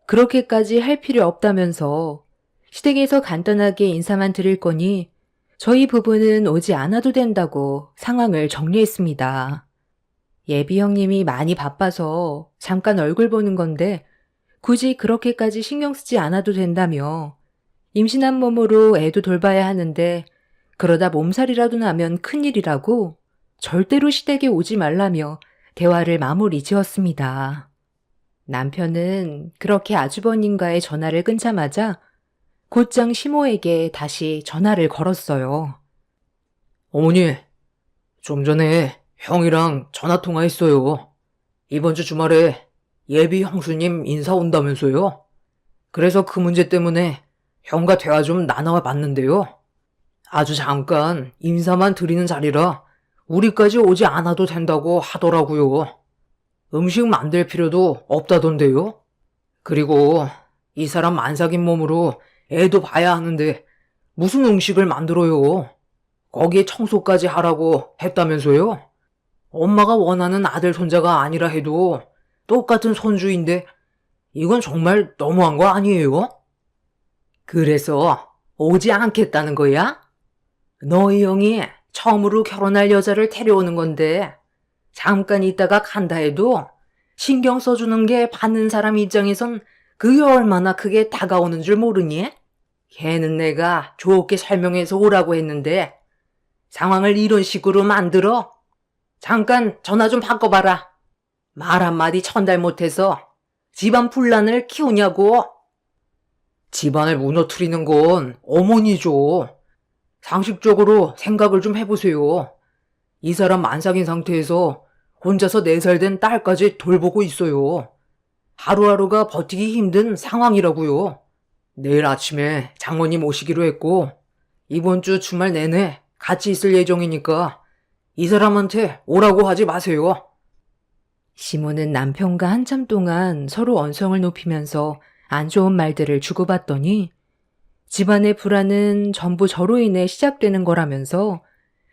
그렇게까지 할 필요 없다면서 시댁에서 간단하게 인사만 드릴 거니 저희 부부는 오지 않아도 된다고 상황을 정리했습니다. 예비 형님이 많이 바빠서 잠깐 얼굴 보는 건데 굳이 그렇게까지 신경 쓰지 않아도 된다며 임신한 몸으로 애도 돌봐야 하는데 그러다 몸살이라도 나면 큰일이라고 절대로 시댁에 오지 말라며 대화를 마무리 지었습니다. 남편은 그렇게 아주버님과의 전화를 끊자마자 곧장 시모에게 다시 전화를 걸었어요. 어머니, 좀 전에 형이랑 전화 통화했어요. 이번 주 주말에 예비 형수님 인사 온다면서요? 그래서 그 문제 때문에 형과 대화 좀 나눠 봤는데요. 아주 잠깐 인사만 드리는 자리라 우리까지 오지 않아도 된다고 하더라고요. 음식 만들 필요도 없다던데요. 그리고 이 사람 안 사귄 몸으로 애도 봐야 하는데 무슨 음식을 만들어요? 거기에 청소까지 하라고 했다면서요? 엄마가 원하는 아들 손자가 아니라 해도 똑같은 손주인데 이건 정말 너무한 거 아니에요? 그래서 오지 않겠다는 거야? 너희 형이 처음으로 결혼할 여자를 데려오는 건데 잠깐 있다가 간다 해도 신경 써주는 게 받는 사람 입장에선 그게 얼마나 크게 다가오는 줄 모르니? 걔는 내가 좋게 설명해서 오라고 했는데 상황을 이런 식으로 만들어? 잠깐 전화 좀 바꿔봐라. 말 한마디 전달 못해서 집안 분란을 키우냐고. 집안을 무너뜨리는 건 어머니죠. 상식적으로 생각을 좀 해보세요. 이 사람 안 사귄 상태에서 혼자서 4살 된 딸까지 돌보고 있어요. 하루하루가 버티기 힘든 상황이라고요. 내일 아침에 장모님 오시기로 했고 이번 주 주말 내내 같이 있을 예정이니까 이 사람한테 오라고 하지 마세요. 시모는 남편과 한참 동안 서로 언성을 높이면서 안 좋은 말들을 주고받더니 집안의 불안은 전부 저로 인해 시작되는 거라면서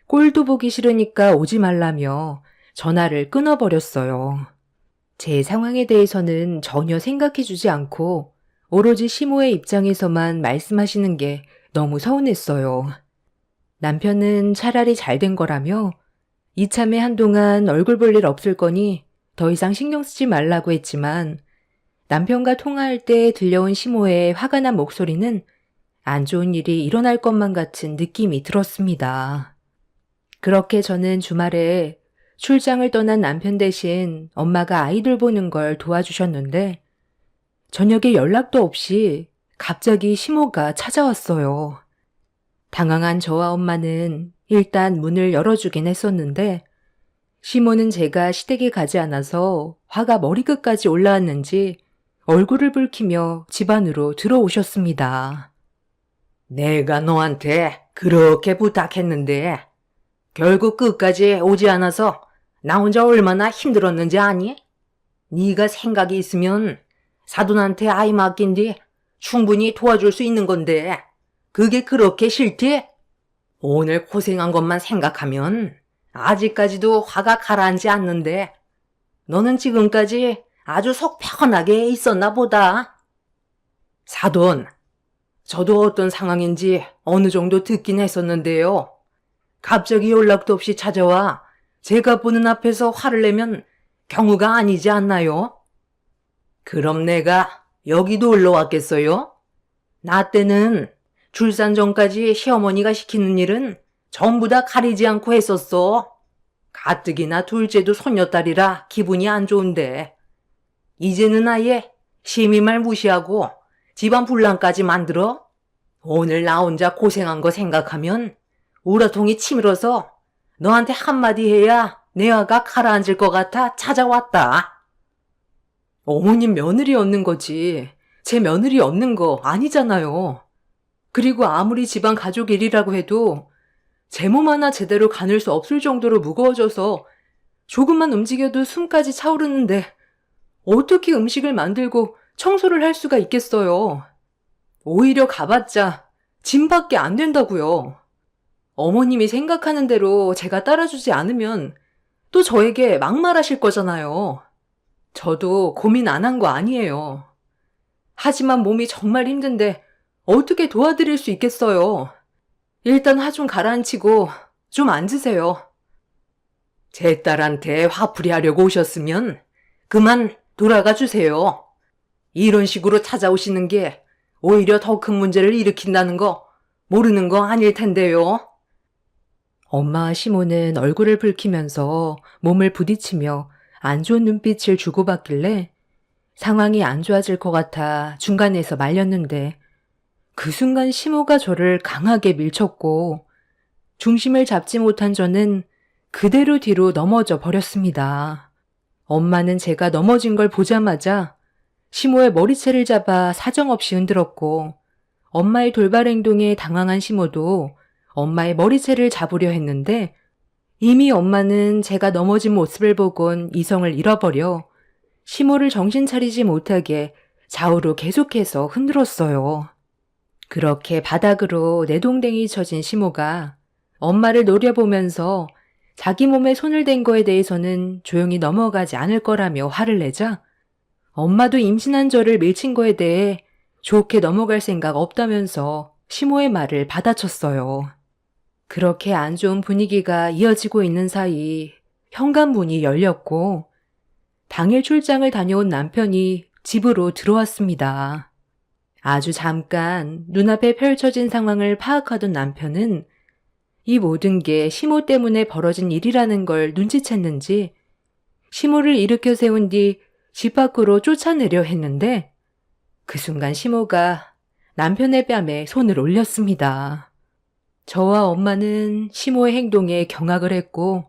꼴도 보기 싫으니까 오지 말라며 전화를 끊어버렸어요. 제 상황에 대해서는 전혀 생각해주지 않고 오로지 시모의 입장에서만 말씀하시는 게 너무 서운했어요. 남편은 차라리 잘 된 거라며 이참에 한동안 얼굴 볼 일 없을 거니 더 이상 신경 쓰지 말라고 했지만 남편과 통화할 때 들려온 시모의 화가 난 목소리는 안 좋은 일이 일어날 것만 같은 느낌이 들었습니다. 그렇게 저는 주말에 출장을 떠난 남편 대신 엄마가 아이들 보는 걸 도와주셨는데 저녁에 연락도 없이 갑자기 시모가 찾아왔어요. 당황한 저와 엄마는 일단 문을 열어주긴 했었는데 시모는 제가 시댁에 가지 않아서 화가 머리끝까지 올라왔는지 얼굴을 붉히며 집 안으로 들어오셨습니다. 내가 너한테 그렇게 부탁했는데 결국 끝까지 오지 않아서 나 혼자 얼마나 힘들었는지 아니? 네가 생각이 있으면 사돈한테 아이 맡긴 뒤 충분히 도와줄 수 있는 건데 그게 그렇게 싫지? 오늘 고생한 것만 생각하면 아직까지도 화가 가라앉지 않는데 너는 지금까지 아주 속 편하게 있었나 보다. 사돈, 저도 어떤 상황인지 어느 정도 듣긴 했었는데요. 갑자기 연락도 없이 찾아와 제가 보는 앞에서 화를 내면 경우가 아니지 않나요? 그럼 내가 여기 놀러 왔겠어요? 나 때는 출산 전까지 시어머니가 시키는 일은 전부 다 가리지 않고 했었어. 가뜩이나 둘째도 손녀딸이라 기분이 안 좋은데 이제는 아예 심히 말 무시하고 집안 분란까지 만들어? 오늘 나 혼자 고생한 거 생각하면 우라통이 치밀어서 너한테 한마디 해야 내 화가 가라앉을 것 같아 찾아왔다. 어머님 며느리 얻는 거지 제 며느리 얻는 거 아니잖아요. 그리고 아무리 집안 가족 일이라고 해도 제 몸 하나 제대로 가눌 수 없을 정도로 무거워져서 조금만 움직여도 숨까지 차오르는데 어떻게 음식을 만들고 청소를 할 수가 있겠어요. 오히려 가봤자 짐밖에 안 된다고요. 어머님이 생각하는 대로 제가 따라주지 않으면 또 저에게 막말하실 거잖아요. 저도 고민 안 한 거 아니에요. 하지만 몸이 정말 힘든데 어떻게 도와드릴 수 있겠어요. 일단 화 좀 가라앉히고 좀 앉으세요. 제 딸한테 화풀이 하려고 오셨으면 그만 돌아가 주세요. 이런 식으로 찾아오시는 게 오히려 더 큰 문제를 일으킨다는 거 모르는 거 아닐 텐데요. 엄마와 시모는 얼굴을 붉히면서 몸을 부딪히며 안 좋은 눈빛을 주고받길래 상황이 안 좋아질 것 같아 중간에서 말렸는데 그 순간 시모가 저를 강하게 밀쳤고 중심을 잡지 못한 저는 그대로 뒤로 넘어져 버렸습니다. 엄마는 제가 넘어진 걸 보자마자 시모의 머리채를 잡아 사정없이 흔들었고 엄마의 돌발 행동에 당황한 시모도 엄마의 머리채를 잡으려 했는데 이미 엄마는 제가 넘어진 모습을 보곤 이성을 잃어버려 시모를 정신 차리지 못하게 좌우로 계속해서 흔들었어요. 그렇게 바닥으로 내동댕이 쳐진 시모가 엄마를 노려보면서 자기 몸에 손을 댄 거에 대해서는 조용히 넘어가지 않을 거라며 화를 내자 엄마도 임신한 저를 밀친 거에 대해 좋게 넘어갈 생각 없다면서 시모의 말을 받아쳤어요. 그렇게 안 좋은 분위기가 이어지고 있는 사이 현관문이 열렸고 당일 출장을 다녀온 남편이 집으로 들어왔습니다. 아주 잠깐 눈앞에 펼쳐진 상황을 파악하던 남편은 이 모든 게 시모 때문에 벌어진 일이라는 걸 눈치챘는지 시모를 일으켜 세운 뒤 집 밖으로 쫓아내려 했는데 그 순간 시모가 남편의 뺨에 손을 올렸습니다. 저와 엄마는 시모의 행동에 경악을 했고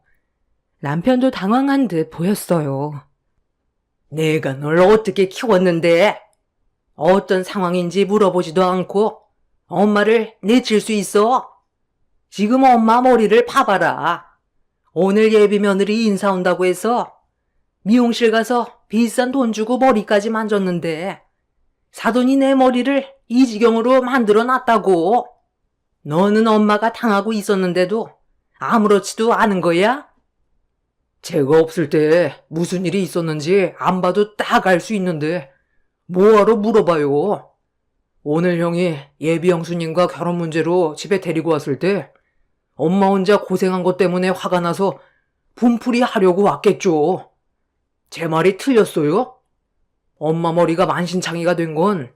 남편도 당황한 듯 보였어요. 내가 널 어떻게 키웠는데? 어떤 상황인지 물어보지도 않고 엄마를 내칠 수 있어? 지금 엄마 머리를 파봐라. 오늘 예비 며느리 인사 온다고 해서 미용실 가서 비싼 돈 주고 머리까지 만졌는데 사돈이 내 머리를 이 지경으로 만들어 놨다고. 너는 엄마가 당하고 있었는데도 아무렇지도 않은 거야? 제가 없을 때 무슨 일이 있었는지 안 봐도 딱 알 수 있는데 뭐하러 물어봐요. 오늘 형이 예비 형수님과 결혼 문제로 집에 데리고 왔을 때 엄마 혼자 고생한 것 때문에 화가 나서 분풀이 하려고 왔겠죠. 제 말이 틀렸어요? 엄마 머리가 만신창이가 된 건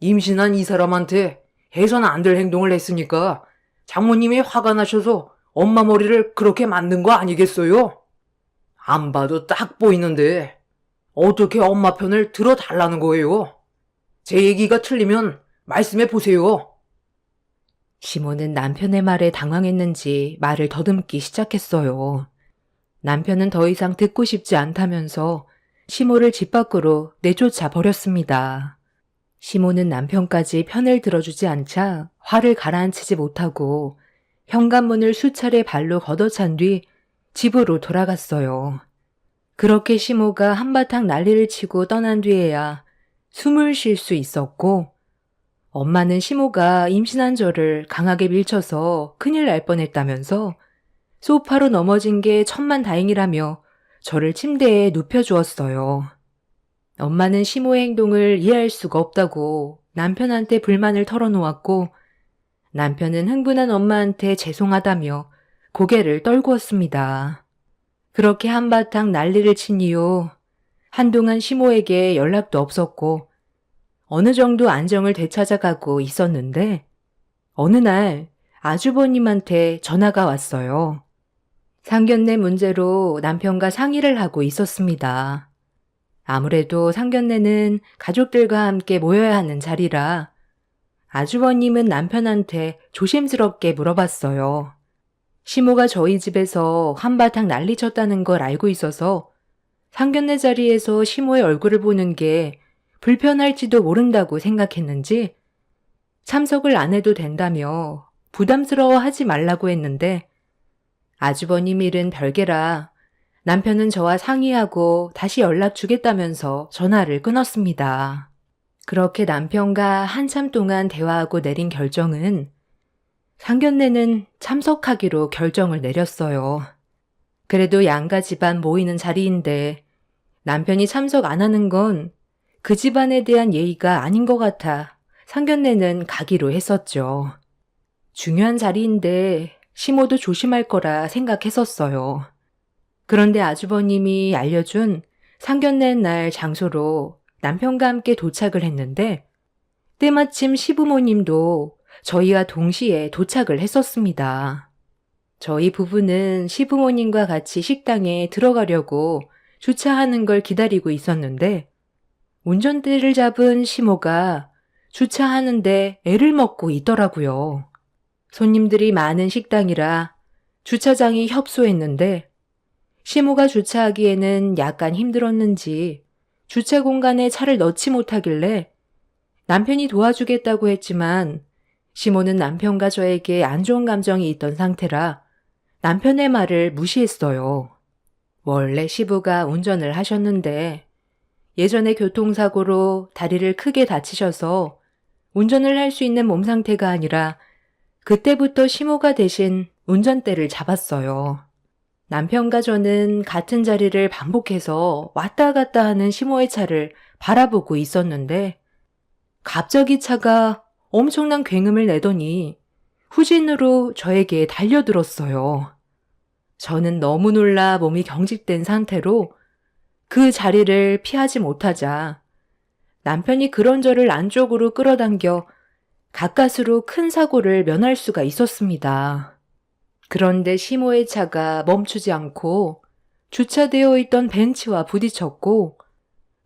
임신한 이 사람한테 해서는 안 될 행동을 했으니까 장모님이 화가 나셔서 엄마 머리를 그렇게 만든 거 아니겠어요? 안 봐도 딱 보이는데 어떻게 엄마 편을 들어달라는 거예요? 제 얘기가 틀리면 말씀해 보세요. 시모는 남편의 말에 당황했는지 말을 더듬기 시작했어요. 남편은 더 이상 듣고 싶지 않다면서 시모를 집 밖으로 내쫓아 버렸습니다. 시모는 남편까지 편을 들어주지 않자 화를 가라앉히지 못하고 현관문을 수차례 발로 걷어찬 뒤 집으로 돌아갔어요. 그렇게 시모가 한바탕 난리를 치고 떠난 뒤에야 숨을 쉴 수 있었고 엄마는 시모가 임신한 저를 강하게 밀쳐서 큰일 날 뻔했다면서 소파로 넘어진 게 천만다행이라며 저를 침대에 눕혀주었어요. 엄마는 시모의 행동을 이해할 수가 없다고 남편한테 불만을 털어놓았고 남편은 흥분한 엄마한테 죄송하다며 고개를 떨구었습니다. 그렇게 한바탕 난리를 친 이후 한동안 시모에게 연락도 없었고 어느 정도 안정을 되찾아가고 있었는데 어느 날 아주버님한테 전화가 왔어요. 상견례 문제로 남편과 상의를 하고 있었습니다. 아무래도 상견례는 가족들과 함께 모여야 하는 자리라 아주버님은 남편한테 조심스럽게 물어봤어요. 시모가 저희 집에서 한바탕 난리쳤다는 걸 알고 있어서 상견례 자리에서 시모의 얼굴을 보는 게 불편할지도 모른다고 생각했는지 참석을 안 해도 된다며 부담스러워하지 말라고 했는데 아주버님 일은 별개라 남편은 저와 상의하고 다시 연락 주겠다면서 전화를 끊었습니다. 그렇게 남편과 한참 동안 대화하고 내린 결정은 상견례는 참석하기로 결정을 내렸어요. 그래도 양가 집안 모이는 자리인데 남편이 참석 안 하는 건 그 집안에 대한 예의가 아닌 것 같아 상견례는 가기로 했었죠. 중요한 자리인데 시모도 조심할 거라 생각했었어요. 그런데 아주버님이 알려준 상견례 날 장소로 남편과 함께 도착을 했는데 때마침 시부모님도 저희와 동시에 도착을 했었습니다. 저희 부부는 시부모님과 같이 식당에 들어가려고 주차하는 걸 기다리고 있었는데 운전대를 잡은 시모가 주차하는데 애를 먹고 있더라고요. 손님들이 많은 식당이라 주차장이 협소했는데 시모가 주차하기에는 약간 힘들었는지 주차 공간에 차를 넣지 못하길래 남편이 도와주겠다고 했지만 시모는 남편과 저에게 안 좋은 감정이 있던 상태라 남편의 말을 무시했어요. 원래 시부가 운전을 하셨는데 예전에 교통사고로 다리를 크게 다치셔서 운전을 할 수 있는 몸 상태가 아니라 그때부터 시모가 대신 운전대를 잡았어요. 남편과 저는 같은 자리를 반복해서 왔다 갔다 하는 시모의 차를 바라보고 있었는데 갑자기 차가 엄청난 굉음을 내더니 후진으로 저에게 달려들었어요. 저는 너무 놀라 몸이 경직된 상태로 그 자리를 피하지 못하자 남편이 그런 저를 안쪽으로 끌어당겨 가까스로 큰 사고를 면할 수가 있었습니다. 그런데 시모의 차가 멈추지 않고 주차되어 있던 벤츠와 부딪혔고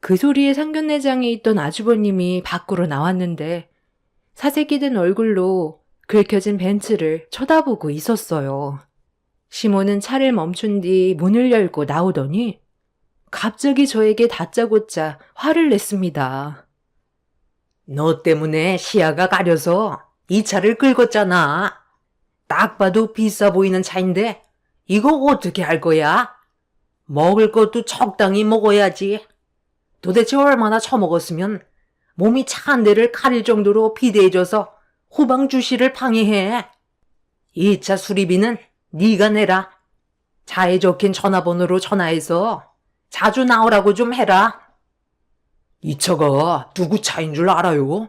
그 소리에 상견례장에 있던 아주버님이 밖으로 나왔는데 사색이 든 얼굴로 긁혀진 벤츠를 쳐다보고 있었어요. 시모는 차를 멈춘 뒤 문을 열고 나오더니 갑자기 저에게 다짜고짜 화를 냈습니다. 너 때문에 시야가 가려서 이 차를 긁었잖아. 딱 봐도 비싸 보이는 차인데 이거 어떻게 할 거야? 먹을 것도 적당히 먹어야지. 도대체 얼마나 처먹었으면 몸이 차 한 대를 가릴 정도로 비대해져서 후방 주시를 방해해. 이 차 수리비는 네가 내라. 차에 적힌 전화번호로 전화해서 자주 나오라고 좀 해라. 이 차가 누구 차인 줄 알아요?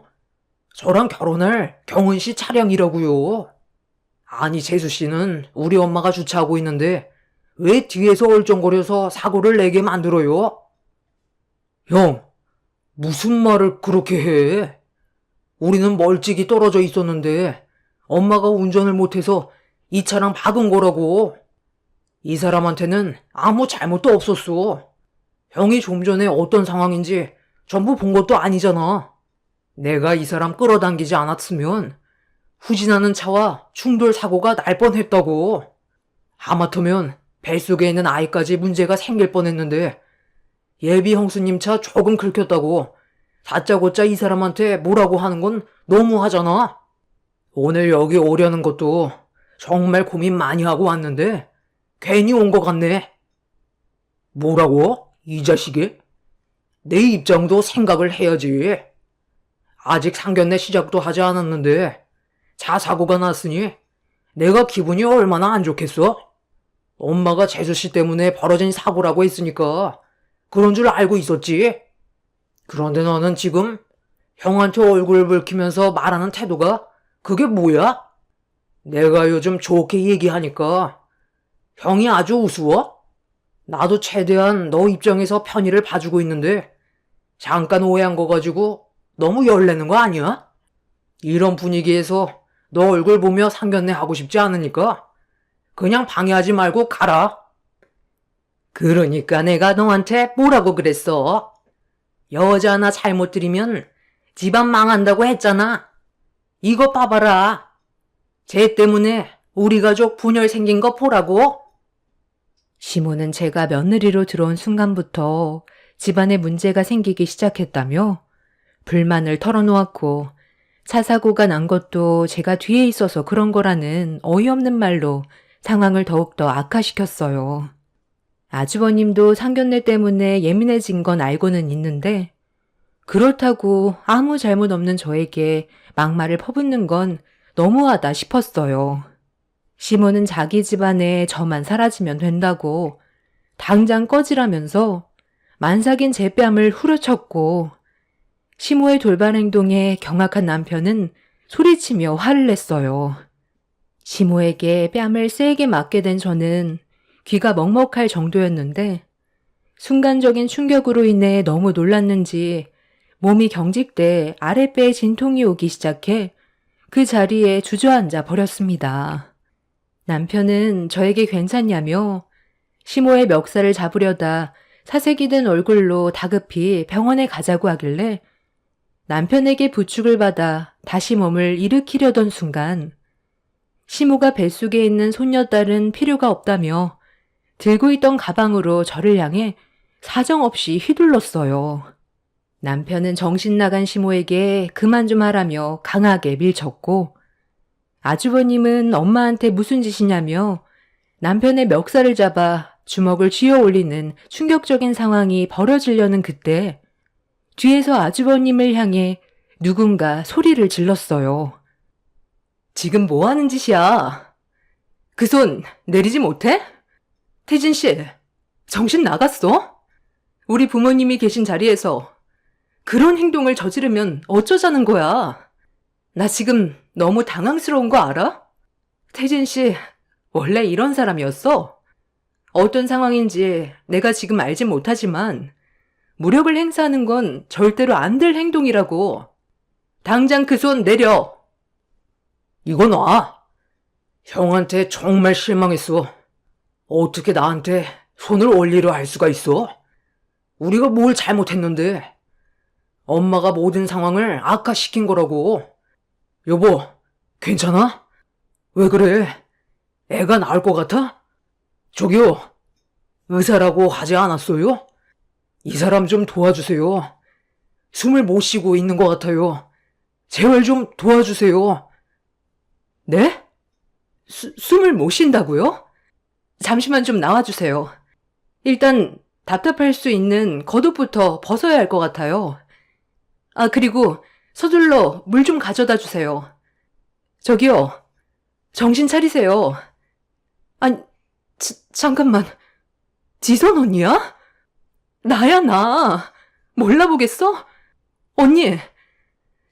저랑 결혼할 경은 씨 차량이라고요. 아니 재수 씨는 우리 엄마가 주차하고 있는데 왜 뒤에서 얼쩡거려서 사고를 내게 만들어요? 형, 무슨 말을 그렇게 해? 우리는 멀찍이 떨어져 있었는데 엄마가 운전을 못해서 이 차랑 박은 거라고. 이 사람한테는 아무 잘못도 없었어. 형이 좀 전에 어떤 상황인지 전부 본 것도 아니잖아. 내가 이 사람 끌어당기지 않았으면 후진하는 차와 충돌 사고가 날 뻔했다고. 하마터면 뱃속에 있는 아이까지 문제가 생길 뻔했는데 예비 형수님 차 조금 긁혔다고 다짜고짜 이 사람한테 뭐라고 하는 건 너무하잖아. 오늘 여기 오려는 것도 정말 고민 많이 하고 왔는데 괜히 온 것 같네. 뭐라고? 이 자식이? 내 입장도 생각을 해야지. 아직 상견례 시작도 하지 않았는데 차 사고가 났으니 내가 기분이 얼마나 안 좋겠어? 엄마가 재수씨 때문에 벌어진 사고라고 했으니까 그런 줄 알고 있었지. 그런데 너는 지금 형한테 얼굴 붉히면서 말하는 태도가 그게 뭐야? 내가 요즘 좋게 얘기하니까 형이 아주 우스워? 나도 최대한 너 입장에서 편의를 봐주고 있는데 잠깐 오해한 거 가지고 너무 열내는 거 아니야? 이런 분위기에서 너 얼굴 보며 상견례 하고 싶지 않으니까 그냥 방해하지 말고 가라. 그러니까 내가 너한테 뭐라고 그랬어? 여자 하나 잘못 들이면 집안 망한다고 했잖아. 이거 봐봐라. 쟤 때문에 우리 가족 분열 생긴 거 보라고. 시모는 제가 며느리로 들어온 순간부터 집안에 문제가 생기기 시작했다며 불만을 털어놓았고 차 사고가 난 것도 제가 뒤에 있어서 그런 거라는 어이없는 말로 상황을 더욱더 악화시켰어요. 아주버님도 상견례 때문에 예민해진 건 알고는 있는데 그렇다고 아무 잘못 없는 저에게 막말을 퍼붓는 건 너무하다 싶었어요. 시모는 자기 집안에 저만 사라지면 된다고 당장 꺼지라면서 만삭인 제 뺨을 후려쳤고 시모의 돌발 행동에 경악한 남편은 소리치며 화를 냈어요. 시모에게 뺨을 세게 맞게 된 저는 귀가 먹먹할 정도였는데 순간적인 충격으로 인해 너무 놀랐는지 몸이 경직돼 아랫배에 진통이 오기 시작해 그 자리에 주저앉아 버렸습니다. 남편은 저에게 괜찮냐며 시모의 멱살을 잡으려다 사색이 든 얼굴로 다급히 병원에 가자고 하길래 남편에게 부축을 받아 다시 몸을 일으키려던 순간 시모가 뱃속에 있는 손녀딸은 필요가 없다며 들고 있던 가방으로 저를 향해 사정없이 휘둘렀어요. 남편은 정신 나간 시모에게 그만 좀 하라며 강하게 밀쳤고 아주버님은 엄마한테 무슨 짓이냐며 남편의 멱살을 잡아 주먹을 쥐어 올리는 충격적인 상황이 벌어지려는 그때 뒤에서 아주버님을 향해 누군가 소리를 질렀어요. 지금 뭐 하는 짓이야? 그 손 내리지 못해? 태진 씨, 정신 나갔어? 우리 부모님이 계신 자리에서 그런 행동을 저지르면 어쩌자는 거야? 나 지금 너무 당황스러운 거 알아? 태진 씨, 원래 이런 사람이었어? 어떤 상황인지 내가 지금 알진 못하지만 무력을 행사하는 건 절대로 안 될 행동이라고. 당장 그 손 내려. 이거 놔. 형한테 정말 실망했어. 어떻게 나한테 손을 올리려 할 수가 있어? 우리가 뭘 잘못했는데? 엄마가 모든 상황을 악화시킨 거라고. 여보, 괜찮아? 왜 그래? 애가 나을 것 같아? 저기요, 의사라고 하지 않았어요? 이 사람 좀 도와주세요. 숨을 못 쉬고 있는 것 같아요. 제발 좀 도와주세요. 네? 숨을 못 쉰다고요? 잠시만 좀 나와주세요. 일단 답답할 수 있는 겉옷부터 벗어야 할 것 같아요. 아, 그리고 서둘러 물 좀 가져다 주세요. 저기요, 정신 차리세요. 아니, 잠깐만. 지선 언니야? 나야, 나. 몰라보겠어? 언니,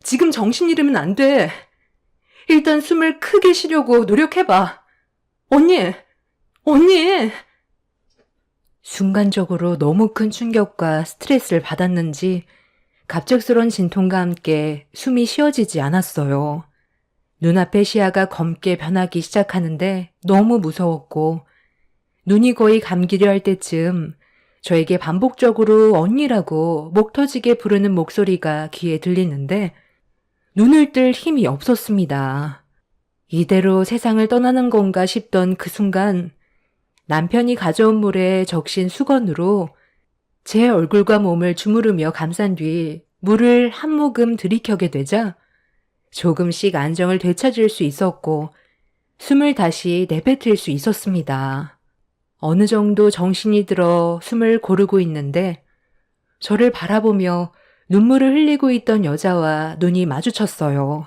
지금 정신 잃으면 안 돼. 일단 숨을 크게 쉬려고 노력해봐. 언니! 순간적으로 너무 큰 충격과 스트레스를 받았는지 갑작스런 진통과 함께 숨이 쉬어지지 않았어요. 눈앞의 시야가 검게 변하기 시작하는데 너무 무서웠고 눈이 거의 감기려 할 때쯤 저에게 반복적으로 언니라고 목 터지게 부르는 목소리가 귀에 들리는데 눈을 뜰 힘이 없었습니다. 이대로 세상을 떠나는 건가 싶던 그 순간 남편이 가져온 물에 적신 수건으로 제 얼굴과 몸을 주무르며 감싼 뒤 물을 한 모금 들이켜게 되자 조금씩 안정을 되찾을 수 있었고 숨을 다시 내뱉을 수 있었습니다. 어느 정도 정신이 들어 숨을 고르고 있는데 저를 바라보며 눈물을 흘리고 있던 여자와 눈이 마주쳤어요.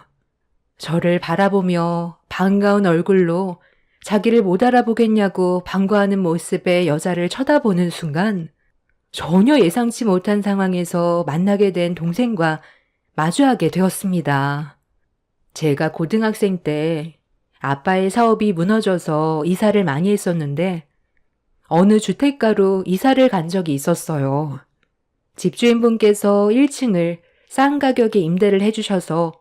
저를 바라보며 반가운 얼굴로 자기를 못 알아보겠냐고 반가워하는 모습의 여자를 쳐다보는 순간 전혀 예상치 못한 상황에서 만나게 된 동생과 마주하게 되었습니다. 제가 고등학생 때 아빠의 사업이 무너져서 이사를 많이 했었는데 어느 주택가로 이사를 간 적이 있었어요. 집주인분께서 1층을 싼 가격에 임대를 해주셔서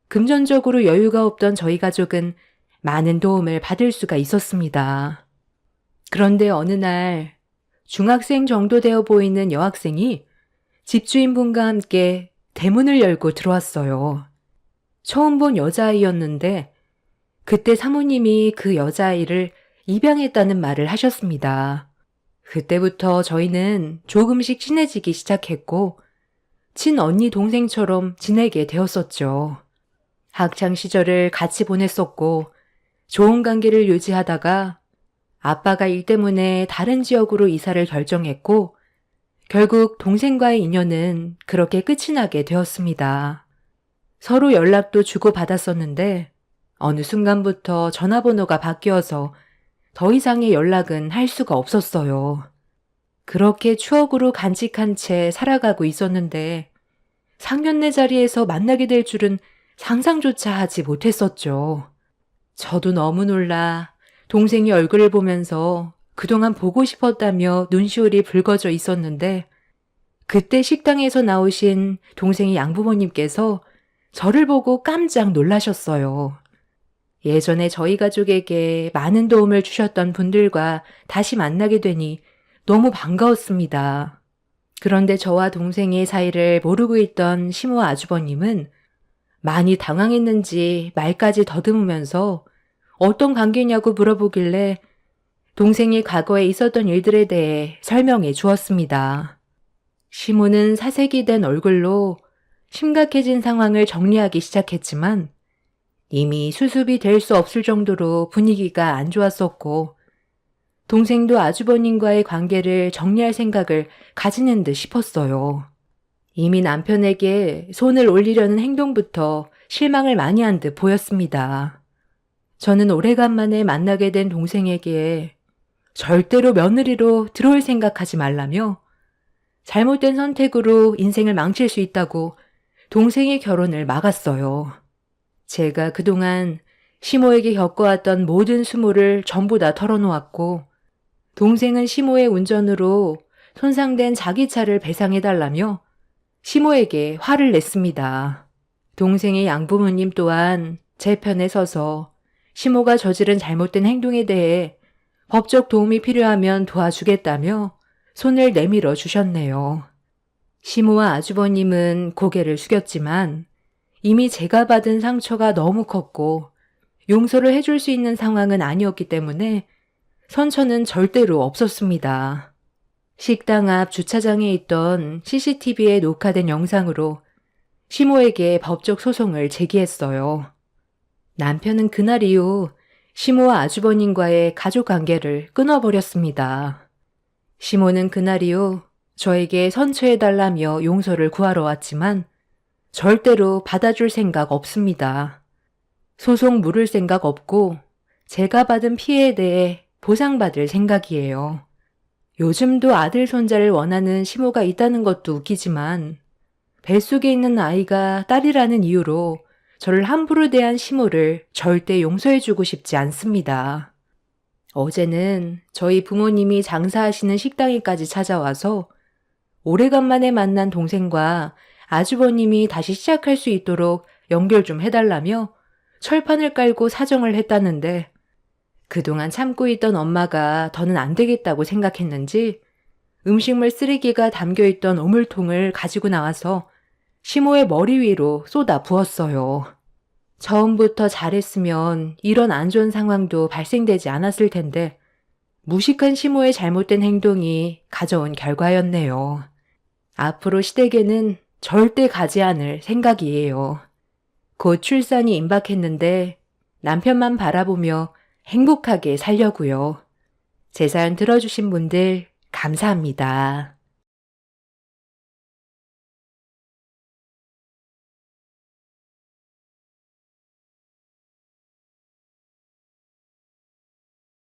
금전적으로 여유가 없던 저희 가족은 많은 도움을 받을 수가 있었습니다. 그런데 어느 날 중학생 정도 되어 보이는 여학생이 집주인분과 함께 대문을 열고 들어왔어요. 처음 본 여자아이였는데 그때 사모님이 그 여자아이를 입양했다는 말을 하셨습니다. 그때부터 저희는 조금씩 친해지기 시작했고 친언니 동생처럼 지내게 되었었죠. 학창 시절을 같이 보냈었고 좋은 관계를 유지하다가 아빠가 일 때문에 다른 지역으로 이사를 결정했고 결국 동생과의 인연은 그렇게 끝이 나게 되었습니다. 서로 연락도 주고받았었는데 어느 순간부터 전화번호가 바뀌어서 더 이상의 연락은 할 수가 없었어요. 그렇게 추억으로 간직한 채 살아가고 있었는데 상견례 자리에서 만나게 될 줄은 상상조차 하지 못했었죠. 저도 너무 놀라 동생이 얼굴을 보면서 그동안 보고 싶었다며 눈시울이 붉어져 있었는데 그때 식당에서 나오신 동생의 양부모님께서 저를 보고 깜짝 놀라셨어요. 예전에 저희 가족에게 많은 도움을 주셨던 분들과 다시 만나게 되니 너무 반가웠습니다. 그런데 저와 동생의 사이를 모르고 있던 시모 아주버님은 많이 당황했는지 말까지 더듬으면서 어떤 관계냐고 물어보길래 동생이 과거에 있었던 일들에 대해 설명해 주었습니다. 시모는 사색이 된 얼굴로 심각해진 상황을 정리하기 시작했지만 이미 수습이 될 수 없을 정도로 분위기가 안 좋았었고 동생도 아주버님과의 관계를 정리할 생각을 가지는 듯 싶었어요. 이미 남편에게 손을 올리려는 행동부터 실망을 많이 한 듯 보였습니다. 저는 오래간만에 만나게 된 동생에게 절대로 며느리로 들어올 생각하지 말라며 잘못된 선택으로 인생을 망칠 수 있다고 동생의 결혼을 막았어요. 제가 그동안 시모에게 겪어왔던 모든 수모를 전부 다 털어놓았고 동생은 시모의 운전으로 손상된 자기 차를 배상해달라며 시모에게 화를 냈습니다. 동생의 양부모님 또한 제 편에 서서 시모가 저지른 잘못된 행동에 대해 법적 도움이 필요하면 도와주겠다며 손을 내밀어 주셨네요. 시모와 아주버님은 고개를 숙였지만 이미 제가 받은 상처가 너무 컸고 용서를 해줄 수 있는 상황은 아니었기 때문에 선처는 절대로 없었습니다. 식당 앞 주차장에 있던 CCTV에 녹화된 영상으로 시모에게 법적 소송을 제기했어요. 남편은 그날 이후 시모와 아주버님과의 가족 관계를 끊어버렸습니다. 시모는 그날 이후 저에게 선처해달라며 용서를 구하러 왔지만 절대로 받아줄 생각 없습니다. 소송 물을 생각 없고 제가 받은 피해에 대해 보상받을 생각이에요. 요즘도 아들 손자를 원하는 시모가 있다는 것도 웃기지만 뱃속에 있는 아이가 딸이라는 이유로 저를 함부로 대한 시모를 절대 용서해주고 싶지 않습니다. 어제는 저희 부모님이 장사하시는 식당에까지 찾아와서 오래간만에 만난 동생과 아주버님이 다시 시작할 수 있도록 연결 좀 해달라며 철판을 깔고 사정을 했다는데 그동안 참고 있던 엄마가 더는 안 되겠다고 생각했는지 음식물 쓰레기가 담겨있던 우물통을 가지고 나와서 시모의 머리 위로 쏟아 부었어요. 처음부터 잘했으면 이런 안 좋은 상황도 발생되지 않았을 텐데 무식한 시모의 잘못된 행동이 가져온 결과였네요. 앞으로 시댁에는 절대 가지 않을 생각이에요. 곧 출산이 임박했는데 남편만 바라보며 행복하게 살려고요. 제 사연 들어주신 분들 감사합니다.